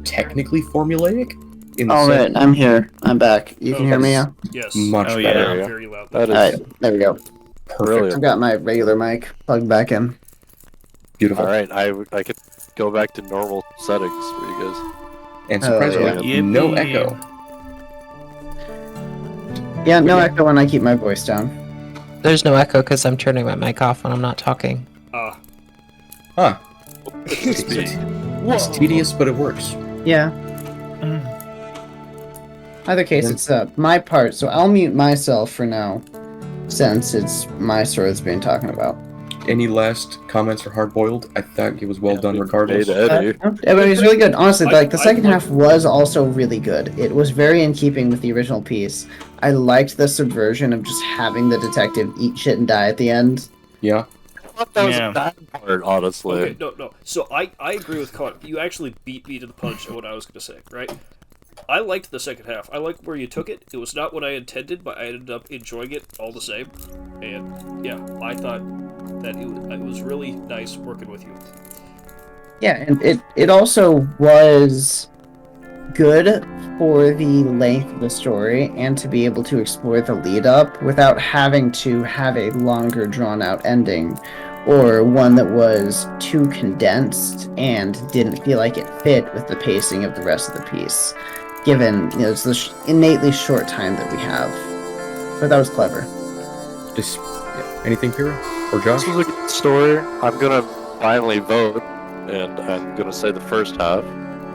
technically formulaic. In the Alright, I'm here. I'm back. You can Oh, hear me yes. now? Yes. Much Oh, better. yeah. Very loud. That is Alright, there we go. Perfect. brilliant. I've got my regular mic plugged back in. Beautiful. Alright, I could go back to normal settings for you guys. And surprisingly, yeah. no Yippee. echo. Yeah, no echo when I keep my voice down. There's no echo because I'm turning my mic off when I'm not talking. Huh. It's me. It's tedious, but it works. Yeah. Either case, it's my part, so I'll mute myself for now, since it's my story that's being talking about. Any last comments for Hard Boiled? I thought it was well done regardless. Made Eddie. Yeah, but it was really good. Honestly, I- like the I second like- half was also really good. It was very in keeping with the original piece. I liked the subversion of just having the detective eat shit and die at the end. Yeah. I thought that was Yeah. a bad part, honestly. Okay, no. So I agree with Connor. You actually beat me to the punch of what I was going to say, right? I liked the second half. I liked where you took it. It was not what I intended, but I ended up enjoying it all the same. And yeah, I thought that it was really nice working with you. Yeah, and it also was good for the length of the story and to be able to explore the lead up without having to have a longer drawn out ending or one that was too condensed and didn't feel like it fit with the pacing of the rest of the piece, given it's the innately short time that we have. But that was clever. Just anything, Pira or Josh? This was a good story. I'm gonna finally vote, and I'm gonna say the first half,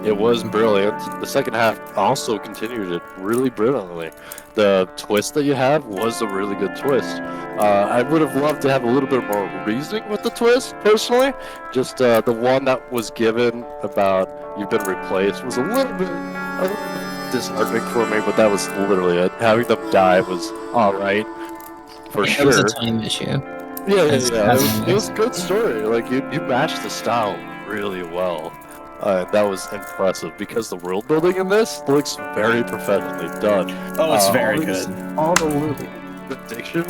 it was brilliant. The second half also continued it really brilliantly. The twist that you have was a really good twist. I would have loved to have a little bit more reasoning with the twist, personally. Just the one that was given about you've been replaced was a little bit disheartening for me, but that was literally it. Having them die was alright, for sure. It was a time issue. Yeah. It was a good story. Like, you matched the style really well. That was impressive because the world building in this looks very professionally done. Oh, it's very good. All the diction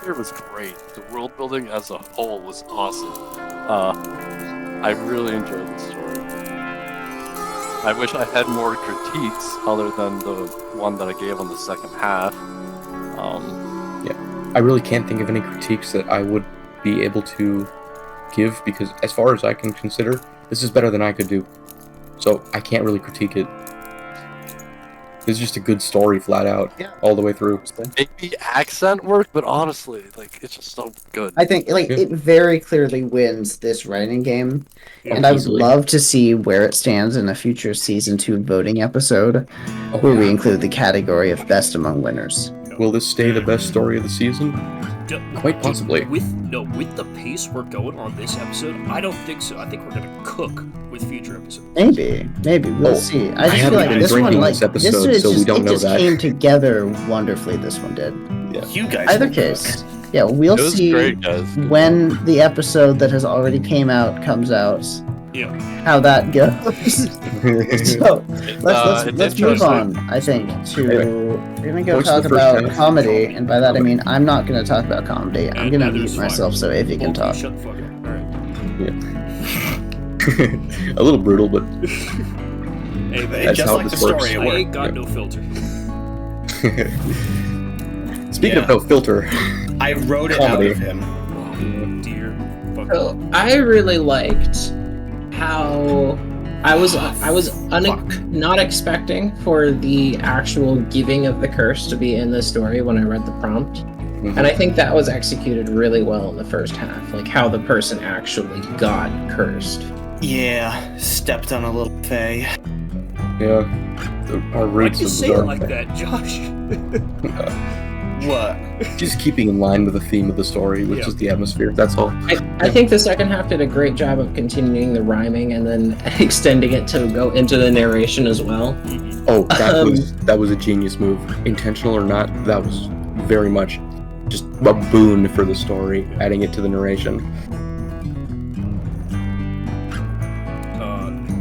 here was great. The world building as a whole was awesome. I really enjoyed the story. I wish I had more critiques other than the one that I gave on the second half. I really can't think of any critiques that I would be able to give, because as far as I can consider, this is better than I could do. So I can't really critique it. It's just a good story, flat out, all the way through. Maybe accent work, but honestly, like, it's just so good. I think it very clearly wins this writing game, and I would easily. love to see where it stands in a future season 2 voting episode, where we include the category of best among winners. Will this stay the best story of the season? Quite possibly. With the pace we're going on this episode, I don't think so. I think we're gonna cook with future episodes. Maybe we'll see. I just feel like this one, like it just came together wonderfully. This one did. Yeah. You guys. Either case, yeah, we'll see great, guys. when the episode that has already came out comes out. Yeah. How that goes. So let's move on. I think we're gonna go talk about comedy, and by that I mean I'm not gonna talk about comedy. I'm gonna mute myself so Iffy can talk. Shut the fuck up. All right. A little brutal, but Hey, that's just how like this the works. story, I ain't got no filter. Speaking of no filter, I wrote it comedy. out of him. Oh dear. Fuck. So I really liked how I was not expecting for the actual giving of the curse to be in the story when I read the prompt. And I think that was executed really well in the first half, like how the person actually got cursed. Yeah, stepped on a little Faye. Yeah, our Why'd roots you of say it like that, Josh? What? Just keeping in line with the theme of the story, which is the atmosphere. That's all. I think the second half did a great job of continuing the rhyming and then extending it to go into the narration as well. Oh, that was a genius move. Intentional or not, that was very much just a boon for the story, adding it to the narration.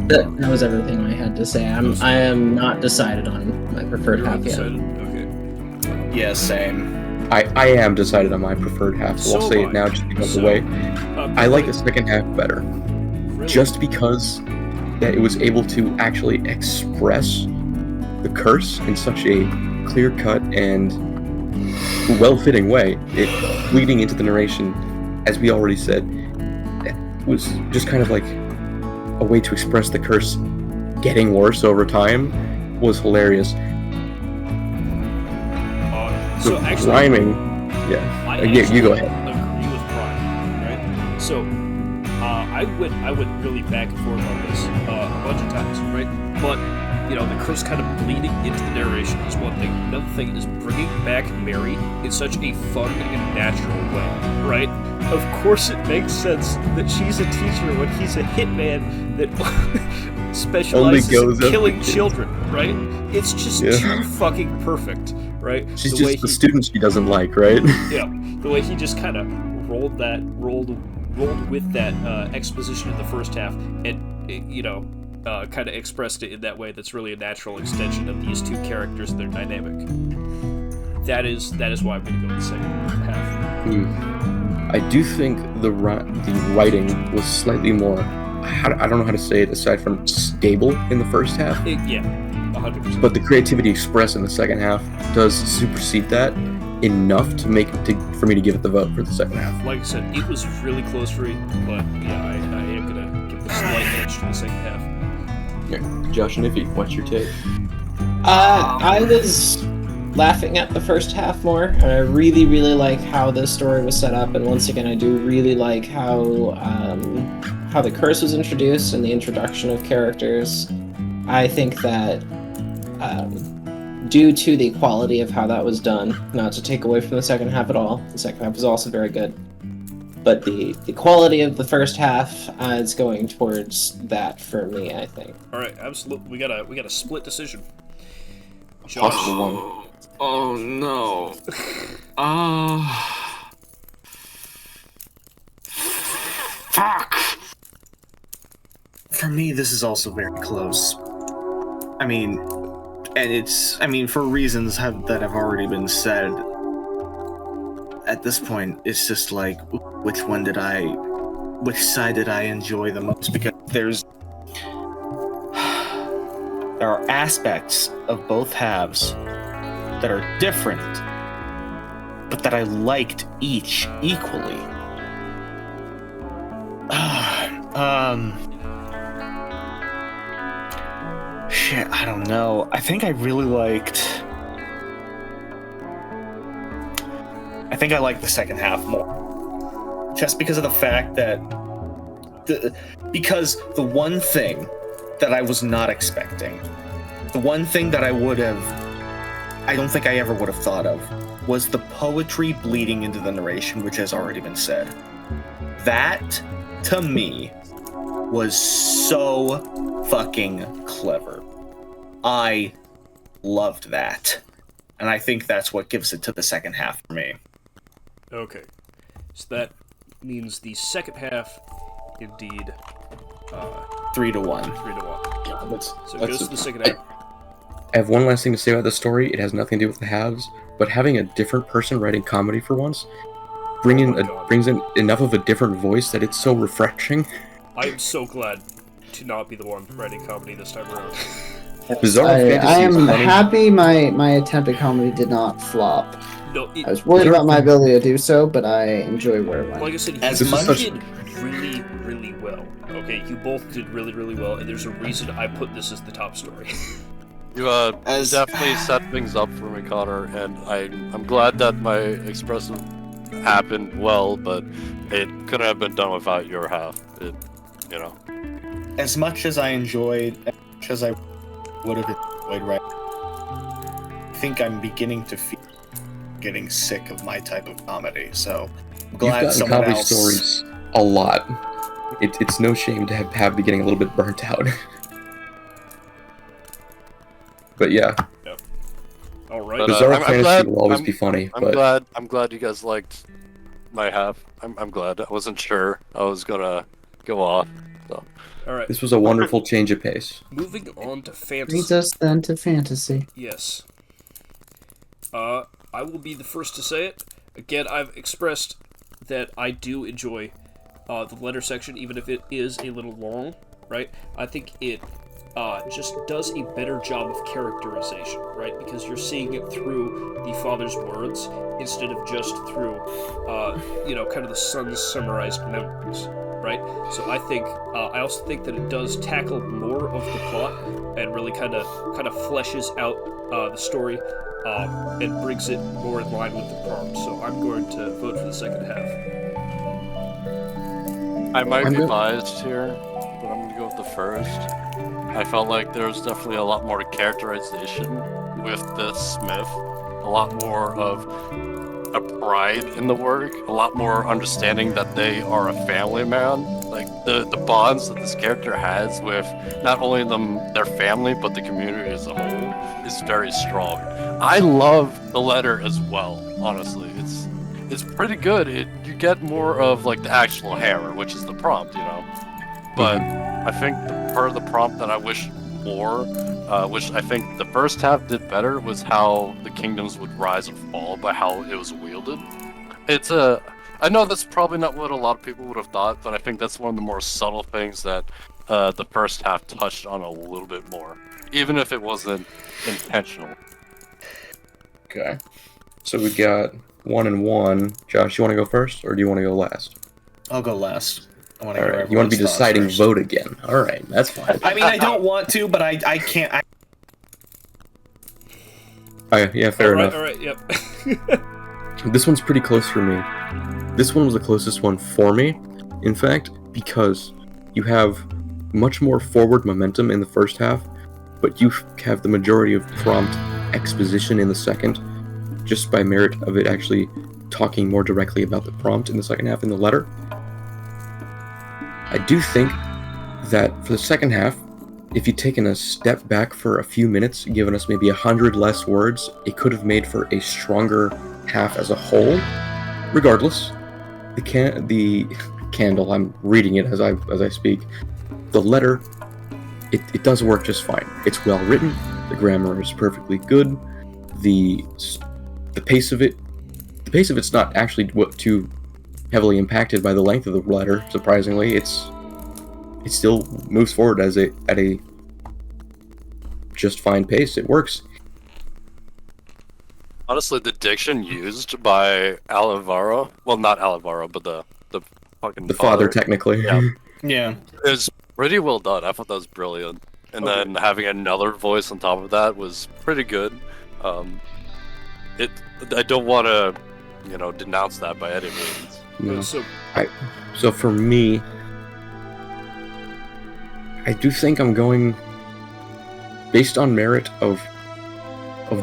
That was everything I had to say. I am not decided on my preferred half yet. Okay. Yeah, same. I am decided on my preferred half, so I'll say it now just because of the way. I like the second half better. Really? Just because that it was able to actually express the curse in such a clear-cut and well-fitting way. It leading into the narration, as we already said, it was just kind of like a way to express the curse getting worse over time was hilarious. So actually, rhyming, I you go ahead. Agree with Brian, right? So, I went really back and forth on this a bunch of times, right? But you know, the curse kind of bleeding into the narration is one thing. Another thing is bringing back Mary in such a fun and natural way, right? Of course, it makes sense that she's a teacher when he's a hitman that specializes in killing children, right? It's just too fucking perfect, right? She's just the student she doesn't like, right? Yeah, the way he just kind of rolled with that exposition in the first half, and kind of expressed it in that way. That's really a natural extension of these two characters and their dynamic. That is why I'm going to go with the second half. I do think the writing was slightly more. I don't know how to say it aside from stable in the first half. 100%. But the creativity expressed in the second half does supersede that enough to for me to give it the vote for the second half. Like I said, it was really close for me, but yeah, I am gonna give the slight edge to the second half. Yeah. Josh and Iffy, what's your take? I was laughing at the first half more, and I really, really like how the story was set up, and once again, I do really like how how the curse was introduced and the introduction of characters, I think that due to the quality of how that was done, not to take away from the second half at all, the second half was also very good, but the quality of the first half is going towards that for me, I think. All right, absolutely. We got a split decision. Possible one. Oh no. Fuck. For me, this is also very close. I mean, for reasons that have already been said, at this point, it's just like, which side did I enjoy the most? Because there are aspects of both halves that are different, but that I liked each equally. Shit, I don't know. I think I liked the second half more. Just because of the fact that because the one thing that I was not expecting, the one thing that I don't think I ever would have thought of, was the poetry bleeding into the narration, which has already been said. That, to me, was so fucking clever. I loved that. And I think that's what gives it to the second half for me. Okay. So that means the second half, indeed, 3-1. 3-1. Yeah, So it goes to the second half. I have one last thing to say about the story. It has nothing to do with the halves, but having a different person writing comedy for once brings in enough of a different voice that it's so refreshing. I am so glad to not be the one writing comedy this time around. Bizarre I Fantasy am is funny. happy my attempt at comedy did not flop. No, I was worried about my ability to do so, but I enjoy where it went. Like I said, As you much- did really, really well. Okay, you both did really, really well, and there's a reason I put this as the top story. You definitely set things up for me, Connor, and I'm glad that my expressive happened well, but it couldn't have been done without your half. As much as I would have enjoyed writing, I think I'm beginning to feel getting sick of my type of comedy, so I'm You've glad gotten someone comedy else... stories a lot. It's no shame to have be getting a little bit burnt out. But yeah, All right. Bizarre I'm Fantasy glad- will always I'm- be funny. I'm but glad you guys liked my half. I'm glad. I wasn't sure I was gonna go off. So. All right. this was a wonderful change of pace. Moving on to Leads fantasy. us then to fantasy. Yes. I will be the first to say it. Again, I've expressed that I do enjoy the letter section, even if it is a little long, right? I think it just does a better job of characterization, right? Because you're seeing it through the father's words instead of just through, kind of the son's summarized memories, right? So I think, I also think that it does tackle more of the plot and really kind of fleshes out the story and brings it more in line with the prompt. So I'm going to vote for the second half. I might be biased here, but I'm gonna go with the first. I felt like there was definitely a lot more characterization with the Smith, a lot more of a pride in the work, a lot more understanding that they are a family man. Like the bonds that this character has with not only their family but the community as a whole is very strong. I love the letter as well. Honestly, it's pretty good. You get more of like the actual hammer, which is the prompt, But I think the part of the prompt that I wish more, which I think the first half did better, was how the kingdoms would rise and fall by how it was wielded. I know that's probably not what a lot of people would have thought, but I think that's one of the more subtle things that the first half touched on a little bit more, even if it wasn't intentional. Okay, so we got 1 and 1. Josh, you want to go first, or do you want to go last? I'll go last. All right, you want to be deciding first. vote again. All right, that's fine. I mean, I don't want to, but I can't. Yeah, fair enough. All right, yep. This one's pretty close for me. This one was the closest one for me, in fact, because you have much more forward momentum in the first half, but you have the majority of prompt exposition in the second, just by merit of it actually talking more directly about the prompt in the second half in the letter. I do think that for the second half, if you'd taken a step back for a few minutes, given us maybe 100 less words, it could have made for a stronger half as a whole. Regardless, the candle, I'm reading it as I speak, the letter, it does work just fine. It's well written, the grammar is perfectly good, the pace of it's not actually too heavily impacted by the length of the letter, surprisingly. It still moves forward at a just fine pace. It works. Honestly, the diction used by Alvaro, well, not Alvaro, but the fucking father, technically. Yeah, is pretty well done. I thought that was brilliant. And then having another voice on top of that was pretty good. I don't want to, denounce that by any means. No. So for me, I do think I'm going based on merit of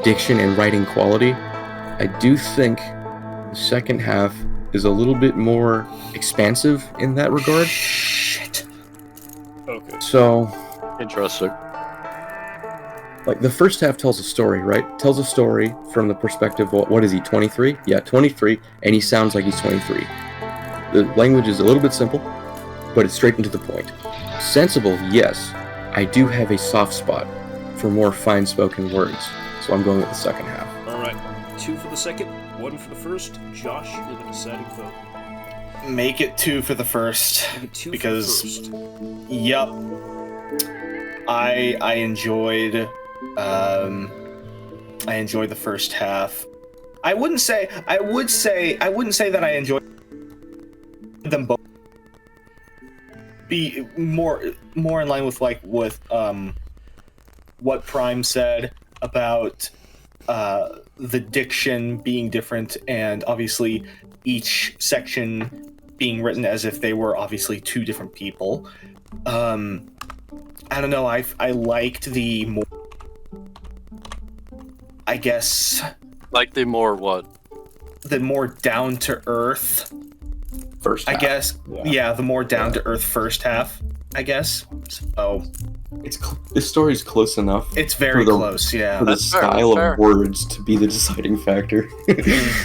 diction and writing quality. I do think the second half is a little bit more expansive in that regard. Shit. Okay. So interesting. Like the first half tells a story, right? Tells a story from the perspective of, what is he, 23? Yeah, 23, and he sounds like he's 23. The language is a little bit simple, but it's straight and to the point. Sensible, yes. I do have a soft spot for more fine-spoken words, so I'm going with the second half. Alright, 2 for the second, 1 for the first. Josh, you're the deciding vote. Make it 2 for the first. Make it 2 because, for the first. Yup. I enjoyed the first half. I wouldn't say that I enjoyed them both. Be more in line with what Prime said about the diction being different, and obviously each section being written as if they were obviously 2 different people. I don't know, I liked the more, I guess, like the more what? The more down to earth first half. I guess. Yeah, the more down to earth first half, I guess. So this story's close enough. It's very close, yeah. For the style of words to be the deciding factor.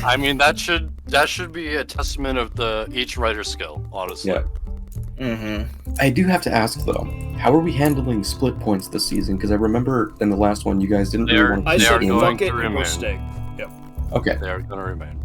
I mean, that should be a testament of each writer's skill, honestly. Yeah. I do have to ask though, how are we handling split points this season? Because I remember in the last one you guys didn't really want to. I said going fuck it to and we'll remain. stay. Yep. Okay. They are going to remain.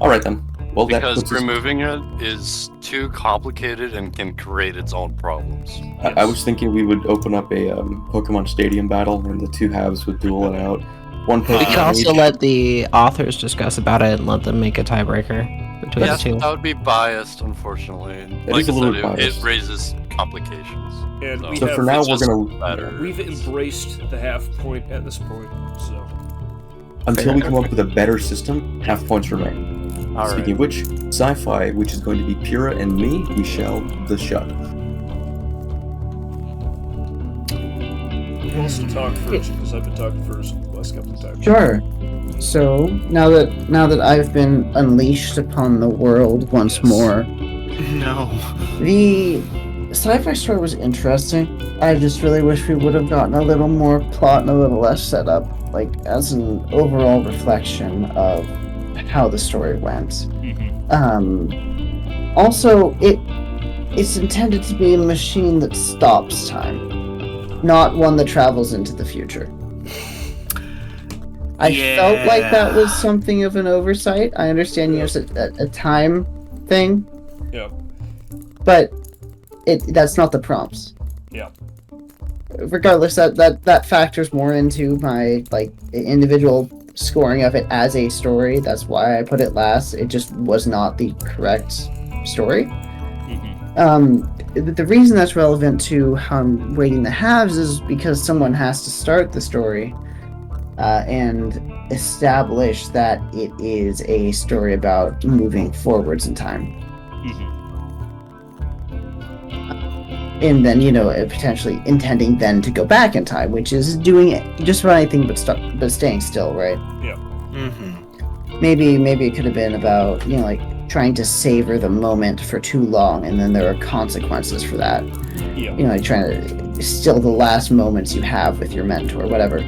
All right then. Well, because removing it is too complicated and can create its own problems. I was thinking we would open up a Pokemon Stadium battle, and the 2 halves would duel it out. One Pokemon. We can also let the authors discuss about it and let them make a tiebreaker between Yes, the 2. that would be biased, unfortunately. And That like is a I little said, biased. it raises complications. And we So have, for now, it's we're just gonna better. we've embraced the half point at this point, so. until we come up with a better system. Half points remain. All Speaking of which, sci-fi, which is going to be Pyrrha and me, we shall the shut. Who wants to talk first? Because I've been talking first the last couple of times. Sure. So now that I've been unleashed upon the world once more, No. the sci-fi story was interesting. I just really wish we would have gotten a little more plot and a little less setup, like as an overall reflection of how the story went. Also, it's intended to be a machine that stops time, not one that travels into the future. I felt like that was something of an oversight. I understand it's a time thing. Yeah. But that's not the prompts. Yeah. Regardless, that factors more into my individual scoring of it as a story. That's why I put it last. It just was not the correct story. The reason that's relevant to how I'm weighting the halves is because someone has to start the story and establish that it is a story about moving forwards in time. and then potentially intending then to go back in time, which is doing it just about anything but staying still, right? Yeah. Mm-hmm. Maybe it could have been about like trying to savor the moment for too long, and then there are consequences for that. Yeah. Like trying to still the last moments you have with your mentor, whatever.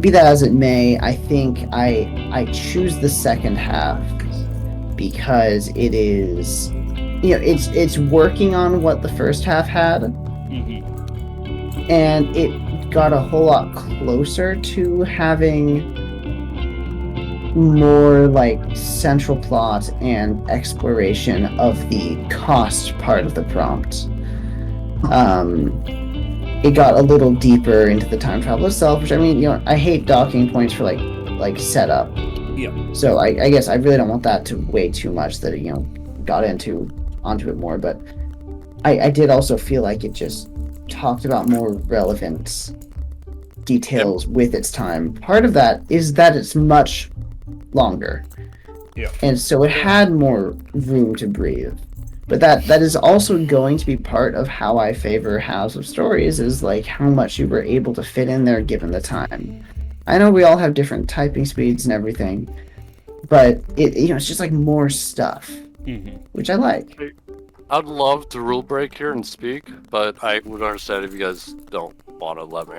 Be that as it may, I think I choose the second half because it is, it's working on what the first half had, and it got a whole lot closer to having more like central plot and exploration of the cost part of the prompt. It got a little deeper into the time travel itself, which I hate docking points for like setup. Yeah. So I guess I really don't want that to weigh too much that it got onto it more, but I did also feel like it just talked about more relevant details with its time. Part of that is that it's much longer. Yeah. And so it had more room to breathe. But that is also going to be part of how I favor House of Stories, is like how much you were able to fit in there given the time. I know we all have different typing speeds and everything, but it's just like more stuff, which I like. I'd love to rule break here and speak, but I would understand if you guys don't want to let me.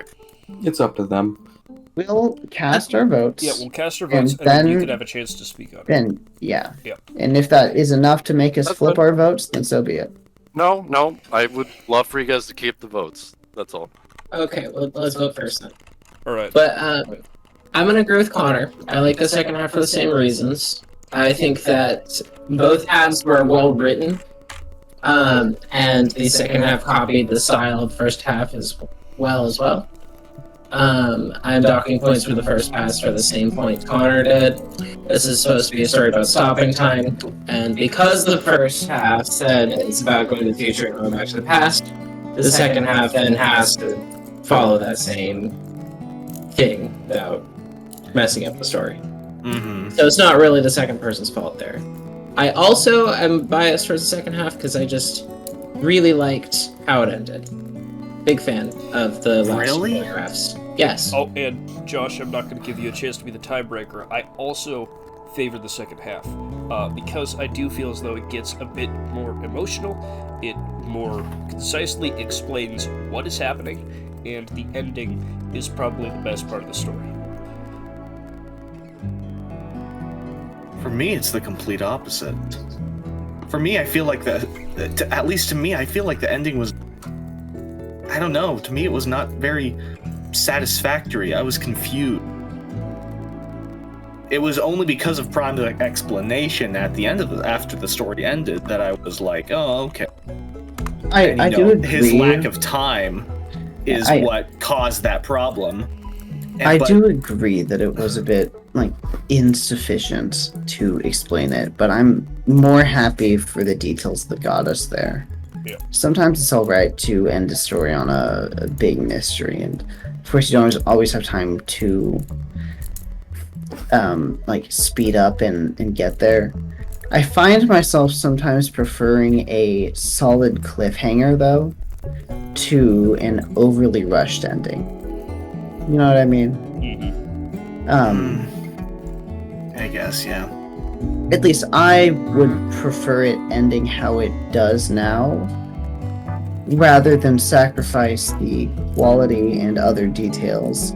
It's up to them. We'll cast our votes. Yeah, we'll cast our votes, and then you could have a chance to speak on it. Then, yeah. Yeah. And if that is enough to make us flip our votes, then so be it. No, I would love for you guys to keep the votes. That's all. Okay, well, let's vote first then. All right. But I'm gonna agree with Connor. I like the second half for the same reasons. I think that both halves were well written, and the second half copied the style of the first half as well. I'm docking points for the first pass for the same point Connor did. This is supposed to be a story about stopping time, and because the first half said it's about going to the future and going back to the past, the second half then has to follow that same thing without messing up the story. So it's not really the second person's fault there. I also am biased towards the second half because I just really liked how it ended. Big fan of the last two paragraphs. Yes. Oh, and Josh, I'm not going to give you a chance to be the tiebreaker. I also favor the second half because I do feel as though it gets a bit more emotional. It more concisely explains what is happening, and the ending is probably the best part of the story. For me, it's the complete opposite. For me, I feel like at least to me, I feel like the ending was, I don't know, to me it was not very satisfactory. I was confused. It was only because of Prime's explanation at the end after the story ended that I was like, oh, okay. I do agree. His lack of time is what caused that problem. I do agree that it was a bit insufficient to explain it, but I'm more happy for the details that got us there. Yeah. Sometimes it's alright to end a story on a big mystery, and of course you don't always have time to speed up and get there. I find myself sometimes preferring a solid cliffhanger though to an overly rushed ending. You know what I mean? I guess, yeah. At least I would prefer it ending how it does now, rather than sacrifice the quality and other details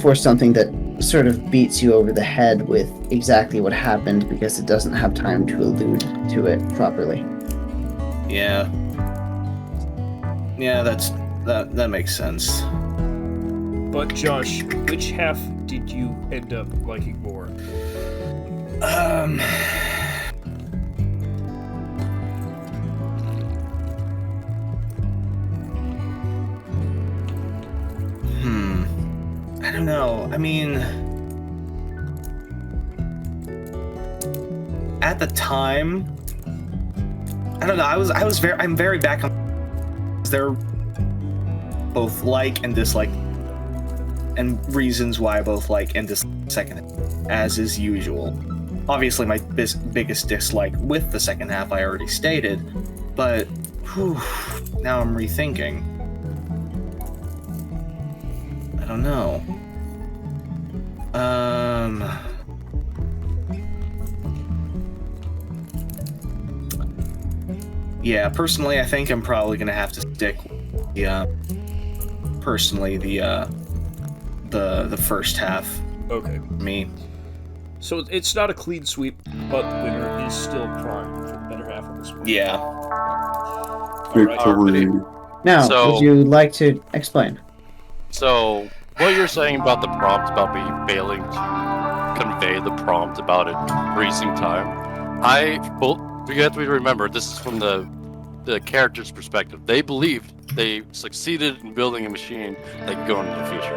for something that sort of beats you over the head with exactly what happened because it doesn't have time to allude to it properly. Yeah. Yeah, that makes sense. But Josh, which half did you end up liking more? I don't know. I mean, at the time, I don't know. I'm very back on. They're both like and dislike, and reasons why I both like and dislike second, as is usual. Obviously, my biggest dislike with the second half I already stated, but Now I'm rethinking. I don't know. Yeah, personally, I think I'm probably gonna have to stick with the first half. Okay. Me. So it's not a clean sweep, but the winner is still Prime for the better half of this one. Yeah. Victory. Now, So- would you like to explain? So, what you're saying about the prompt, about me failing to convey the prompt about it freezing time, you have to remember, this is from the character's perspective. They believed they succeeded in building a machine that could go into the future.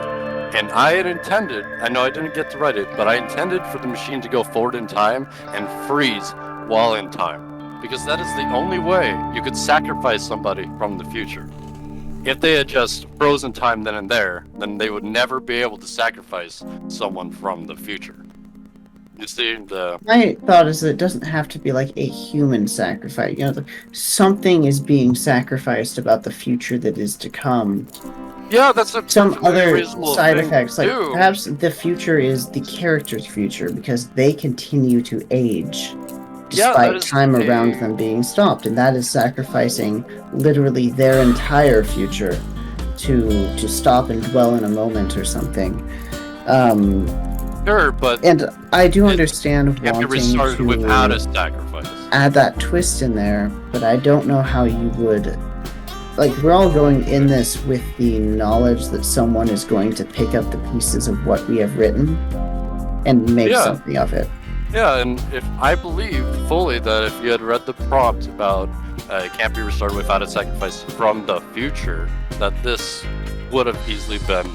And I had intended, I know I didn't get to write it, but I intended for the machine to go forward in time and freeze while in time. Because that is the only way you could sacrifice somebody from the future. If they had just frozen time then and there, then they would never be able to sacrifice someone from the future. You see, My thought is that it doesn't have to be like a human sacrifice. You know, something is being sacrificed about the future that is to come. Yeah, that's some other reasonable side thing effects. to Like do. perhaps the future is the character's future because they continue to age Yeah, despite that is time around them being stopped, and that is sacrificing literally their entire future to stop and dwell in a moment or something. Sure, but and I do understand you have to wanting restart to without a sacrifice. add that twist in there, but I don't know how you would. Like, we're all going in this with the knowledge that someone is going to pick up the pieces of what we have written and make Yeah. something of it. Yeah, and if I believed fully that if you had read the prompt about it can't be restarted without a sacrifice from the future, that this would have easily been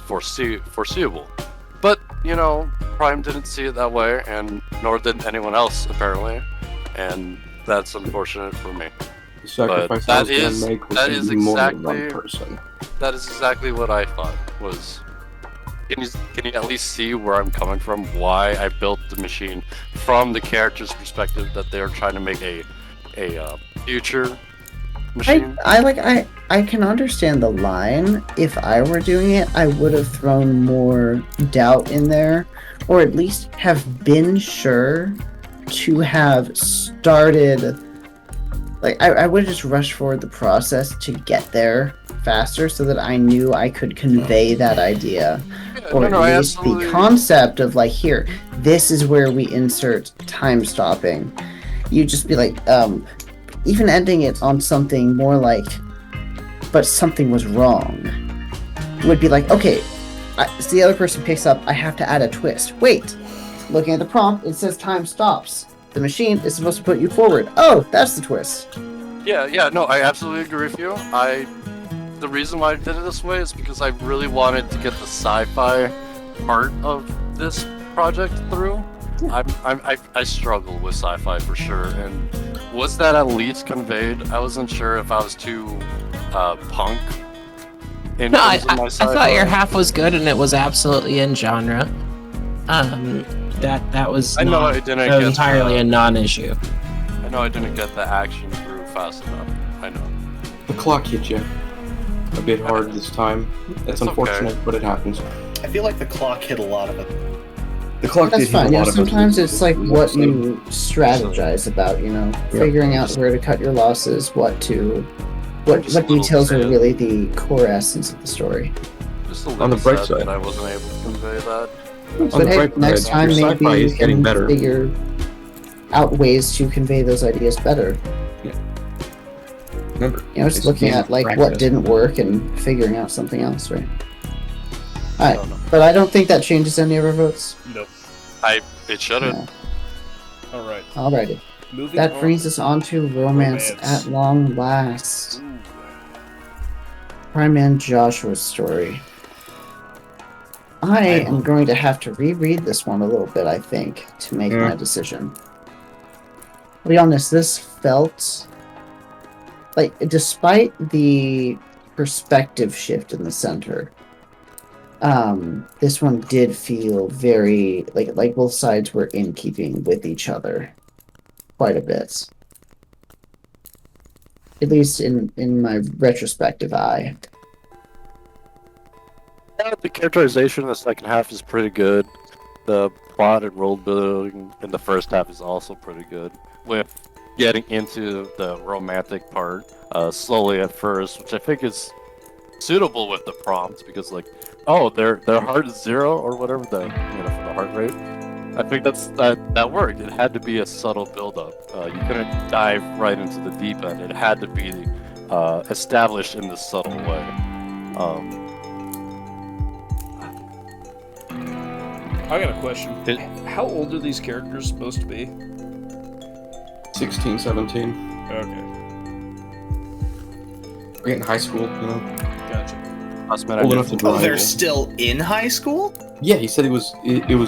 foreseeable. But, you know, Prime didn't see it that way, and nor did anyone else, apparently. And that's unfortunate for me. The sacrifice But I was gonna make was that gonna is be more than exactly one person. That is exactly what I thought was. Can you at least see where I'm coming from? Why I built the machine from the character's perspective, that they're trying to make a future machine. I can understand the line. If I were doing it, I would have thrown more doubt in there, or at least have been sure to have started. Like, I would have just rushed forward the process to get there faster so that I knew I could convey that idea. Or at least the concept of, like, here, this is where we insert time stopping. You'd just be like, even ending it on something more like, but something was wrong. Would be like, okay, so the other person picks up, I have to add a twist. Wait, looking at the prompt, it says time stops. The machine is supposed to put you forward. Oh, that's the twist. Yeah, no, I absolutely agree with you. The reason why I did it this way is because I really wanted to get the sci-fi part of this project through. I struggle with sci-fi for sure, and was that at least conveyed? I wasn't sure if I was too punk. No, I thought your half was good and it was absolutely in genre. That was I know not, I didn't that was get entirely the- a non-issue. I know I didn't get the action through fast enough. I know. The clock hit you a bit hard this time. It's unfortunate, okay. but it happens. I feel like the clock hit a lot of it. The clock That's did fine. hit a You know, lot of us. sometimes it's like what you strategize about, you know, figuring out where to cut your losses, what details are really the core essence of the story. Just a On the little bright sad side. that I wasn't able to convey that. But hey, bright next side, time your maybe sci-fi you is getting can better. figure out ways to convey those ideas better. Remember, You know, just it's looking game at like practice. what didn't work and figuring out something else, right? I Alright, don't know. but I don't think that changes any of our votes. Nope. It shouldn't. No. Alright. Alrighty. Moving That on. brings us on to romance at long last. Ooh. Prime Man Joshua's story. I am going to have to reread this one a little bit, I think, to make my decision. To be honest, this felt like, despite the perspective shift in the center, this one did feel very like both sides were in keeping with each other quite a bit. At least in my retrospective eye. Yeah, the characterization in the second half is pretty good. The plot and world building in the first half is also pretty good. With getting into the romantic part slowly at first, which I think is suitable with the prompt because, like, oh, their heart is 0 or whatever for the heart rate. I think that worked. It had to be a subtle build-up. You couldn't dive right into the deep end. It had to be established in this subtle way. I got a question. How old are these characters supposed to be? 16, 17. Okay. We're in high school, you know. Gotcha. Old enough to drive. Oh, they're still in high school? Yeah, he said it was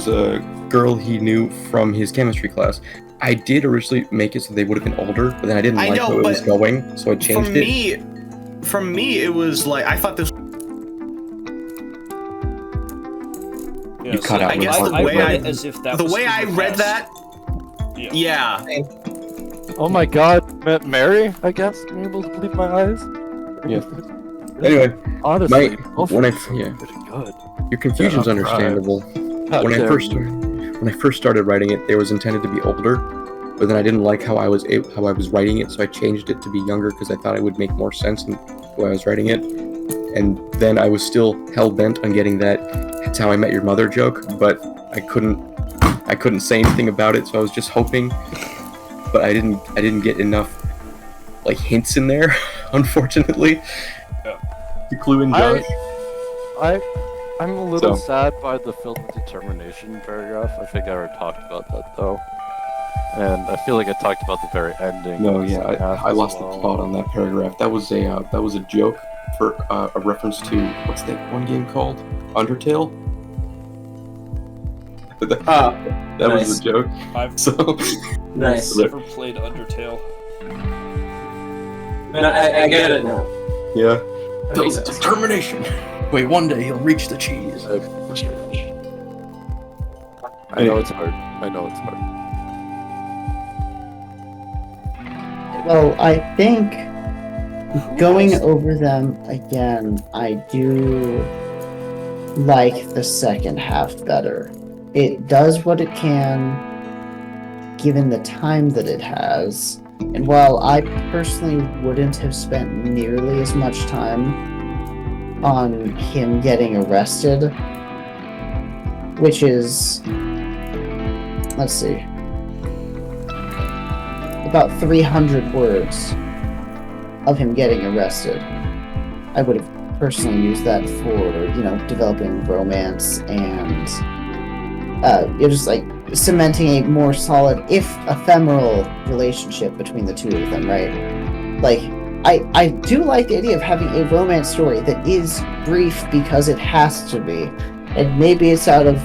a girl he knew from his chemistry class. I did originally make it so they would have been older, but then I didn't like how it was going, so I changed it. From me, it was like I thought this. Yeah, You cut out. I guess the way read it as if that the was way I super read fast. that. Yeah. Oh my God, Mary! I guess I'm able to believe my eyes. Yeah. Anyway, honestly, when I pretty good. Your confusion's understandable. When I first started writing it, it was intended to be older, but then I didn't like how I was writing it, so I changed it to be younger because I thought it would make more sense in the way I was writing it. And then I was still hell bent on getting that "It's How I Met Your Mother" joke, but I couldn't say anything about it, so I was just hoping. But I didn't get enough like hints in there, unfortunately. To clue in Josh. I'm a little sad by the filled with determination paragraph. I think I already talked about that though. And I feel like I talked about the very ending. No, yeah, I lost the plot on that paragraph. That was a joke for a reference to what's that one game called? Undertale. That nice. was a joke. I've Nice. never played Undertale. No, I get it now. Yeah. That was determination. Wait, one day he'll reach the cheese. I know it's hard. Well, I think going over them again, I do like the second half better. It does what it can, given the time that it has. And while I personally wouldn't have spent nearly as much time on him getting arrested, which is, let's see, about 300 words of him getting arrested, I would have personally used that for, developing romance and just like cementing a more solid, if ephemeral, relationship between the two of them, right? Like, I do like the idea of having a romance story that is brief because it has to be, and maybe it's out of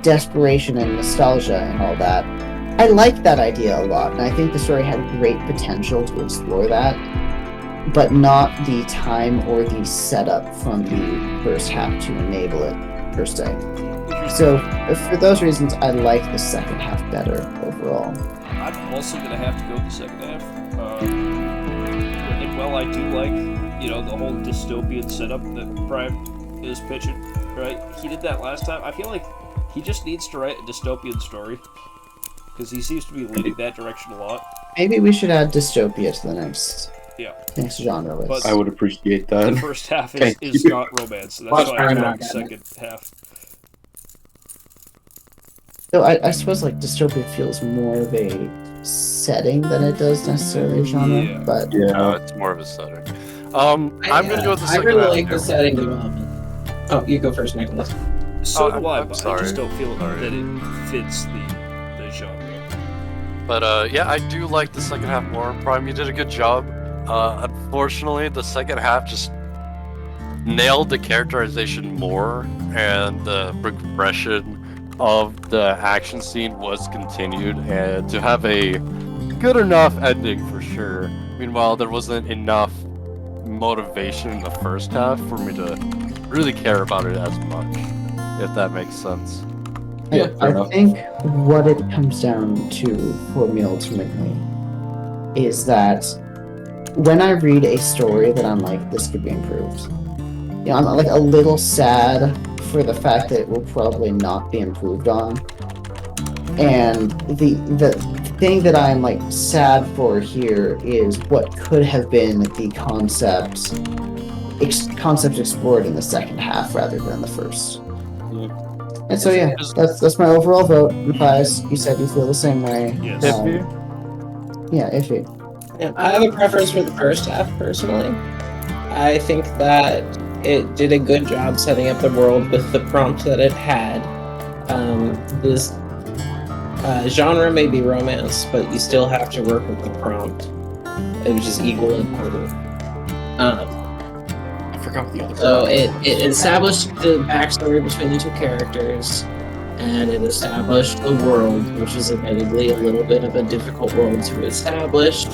desperation and nostalgia and all that. I like that idea a lot, and I think the story had great potential to explore that, but not the time or the setup from the first half to enable it, per se. So, for those reasons, I like the second half better overall. I'm also gonna have to go with the second half. And while I do like, the whole dystopian setup that Prime is pitching, right? He did that last time. I feel like he just needs to write a dystopian story. Because he seems to be leading that direction a lot. Maybe we should add dystopia to the next genre list. But I would appreciate that. The first half is not romance, so that's why I got the second half. So I suppose like dystopia feels more of a setting than it does necessarily a genre, but no, it's more of a setting. I'm gonna go with the second half. I really like the setting development. Oh, you go first, Nicholas. So do I, I'm but sorry. I just don't feel that it fits the genre. But yeah, I do like the second half more. Prime, you did a good job. Unfortunately, the second half just nailed the characterization more, and the progression of the action scene was continued, and to have a good enough ending for sure. Meanwhile, there wasn't enough motivation in the first half for me to really care about it as much, if that makes sense. Yeah, I think what it comes down to for me ultimately is that when I read a story that I'm like, this could be improved. You know, I'm like a little sad for the fact that it will probably not be improved on. And the thing that I'm like sad for here is what could have been the concepts explored in the second half rather than the first. And so yeah, that's my overall vote. Matthias, you said you feel the same way. Yes. Yeah, Iffy. Yeah, I have a preference for the first half, personally. I think that it did a good job setting up the world with the prompt that it had. This genre may be romance, but you still have to work with the prompt, which is equally important. I forgot what the other. So it established the backstory between the two characters, and it established the world, which is admittedly a little bit of a difficult world to establish,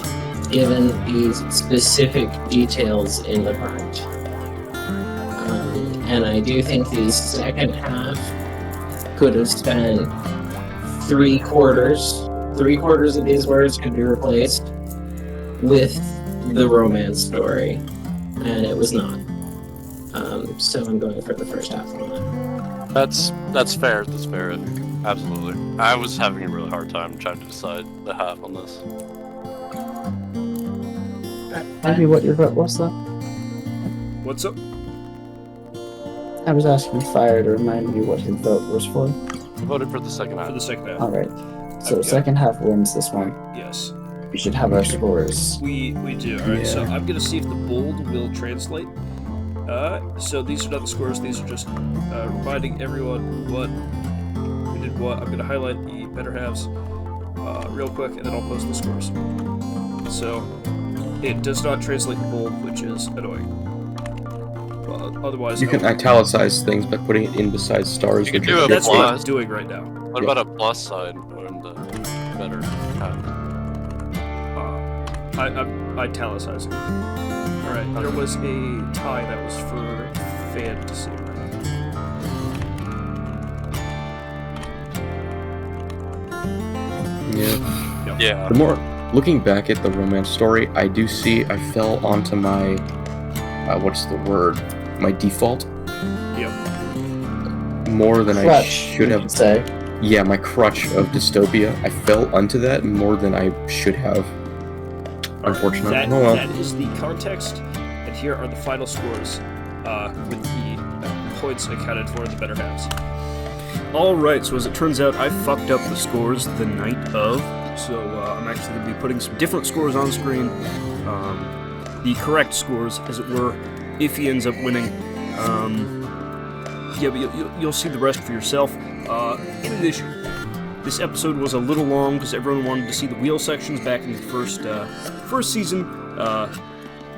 given these specific details in the prompt. And I do think the second half could have spent three quarters of these words could be replaced with the romance story, and it was not. So I'm going for the first half on that. That's fair. That's fair. Absolutely. I was having a really hard time trying to decide the half on this. Maybe what your vote was, though? What's up? I was asking Fire to remind me what his vote was for. I voted for the second half. For the second half. Alright. So second half wins this one. Yes. We should have our scores. We do. Alright, so I'm gonna see if the bold will translate. So these are not the scores, these are just reminding everyone what we did what. I'm gonna highlight the better halves real quick, and then I'll post the scores. So it does not translate the bold, which is annoying. Well, otherwise, You can italicize things by putting it in beside stars. You can do a that's what I'm plus. doing right now. What about a plus sign on the better half? I'm italicizing. Alright, there was a tie that was for fantasy. Yeah. Yeah. The more looking back at the romance story, I do see I fell onto my what's the word? My default. Yep. More than I Crutch, should you have. could say. Yeah, my crutch of dystopia. I fell onto that more than I should have. Unfortunately. That, Oh well. that is the context, and here are the final scores with the points accounted for in the better halves. Alright, so as it turns out, I fucked up the scores the night of, so I'm actually going to be putting some different scores on screen. The correct scores, as it were. Iffy ends up winning. Yeah, but you'll see the rest for yourself. In addition, this episode was a little long because everyone wanted to see the wheel sections back in the first season,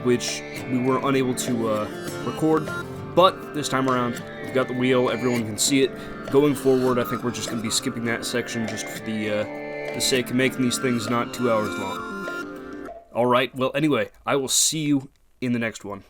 which we were unable to record. But this time around, we've got the wheel. Everyone can see it. Going forward, I think we're just going to be skipping that section just for the sake of making these things not 2 hours long. All right. Well, anyway, I will see you in the next one.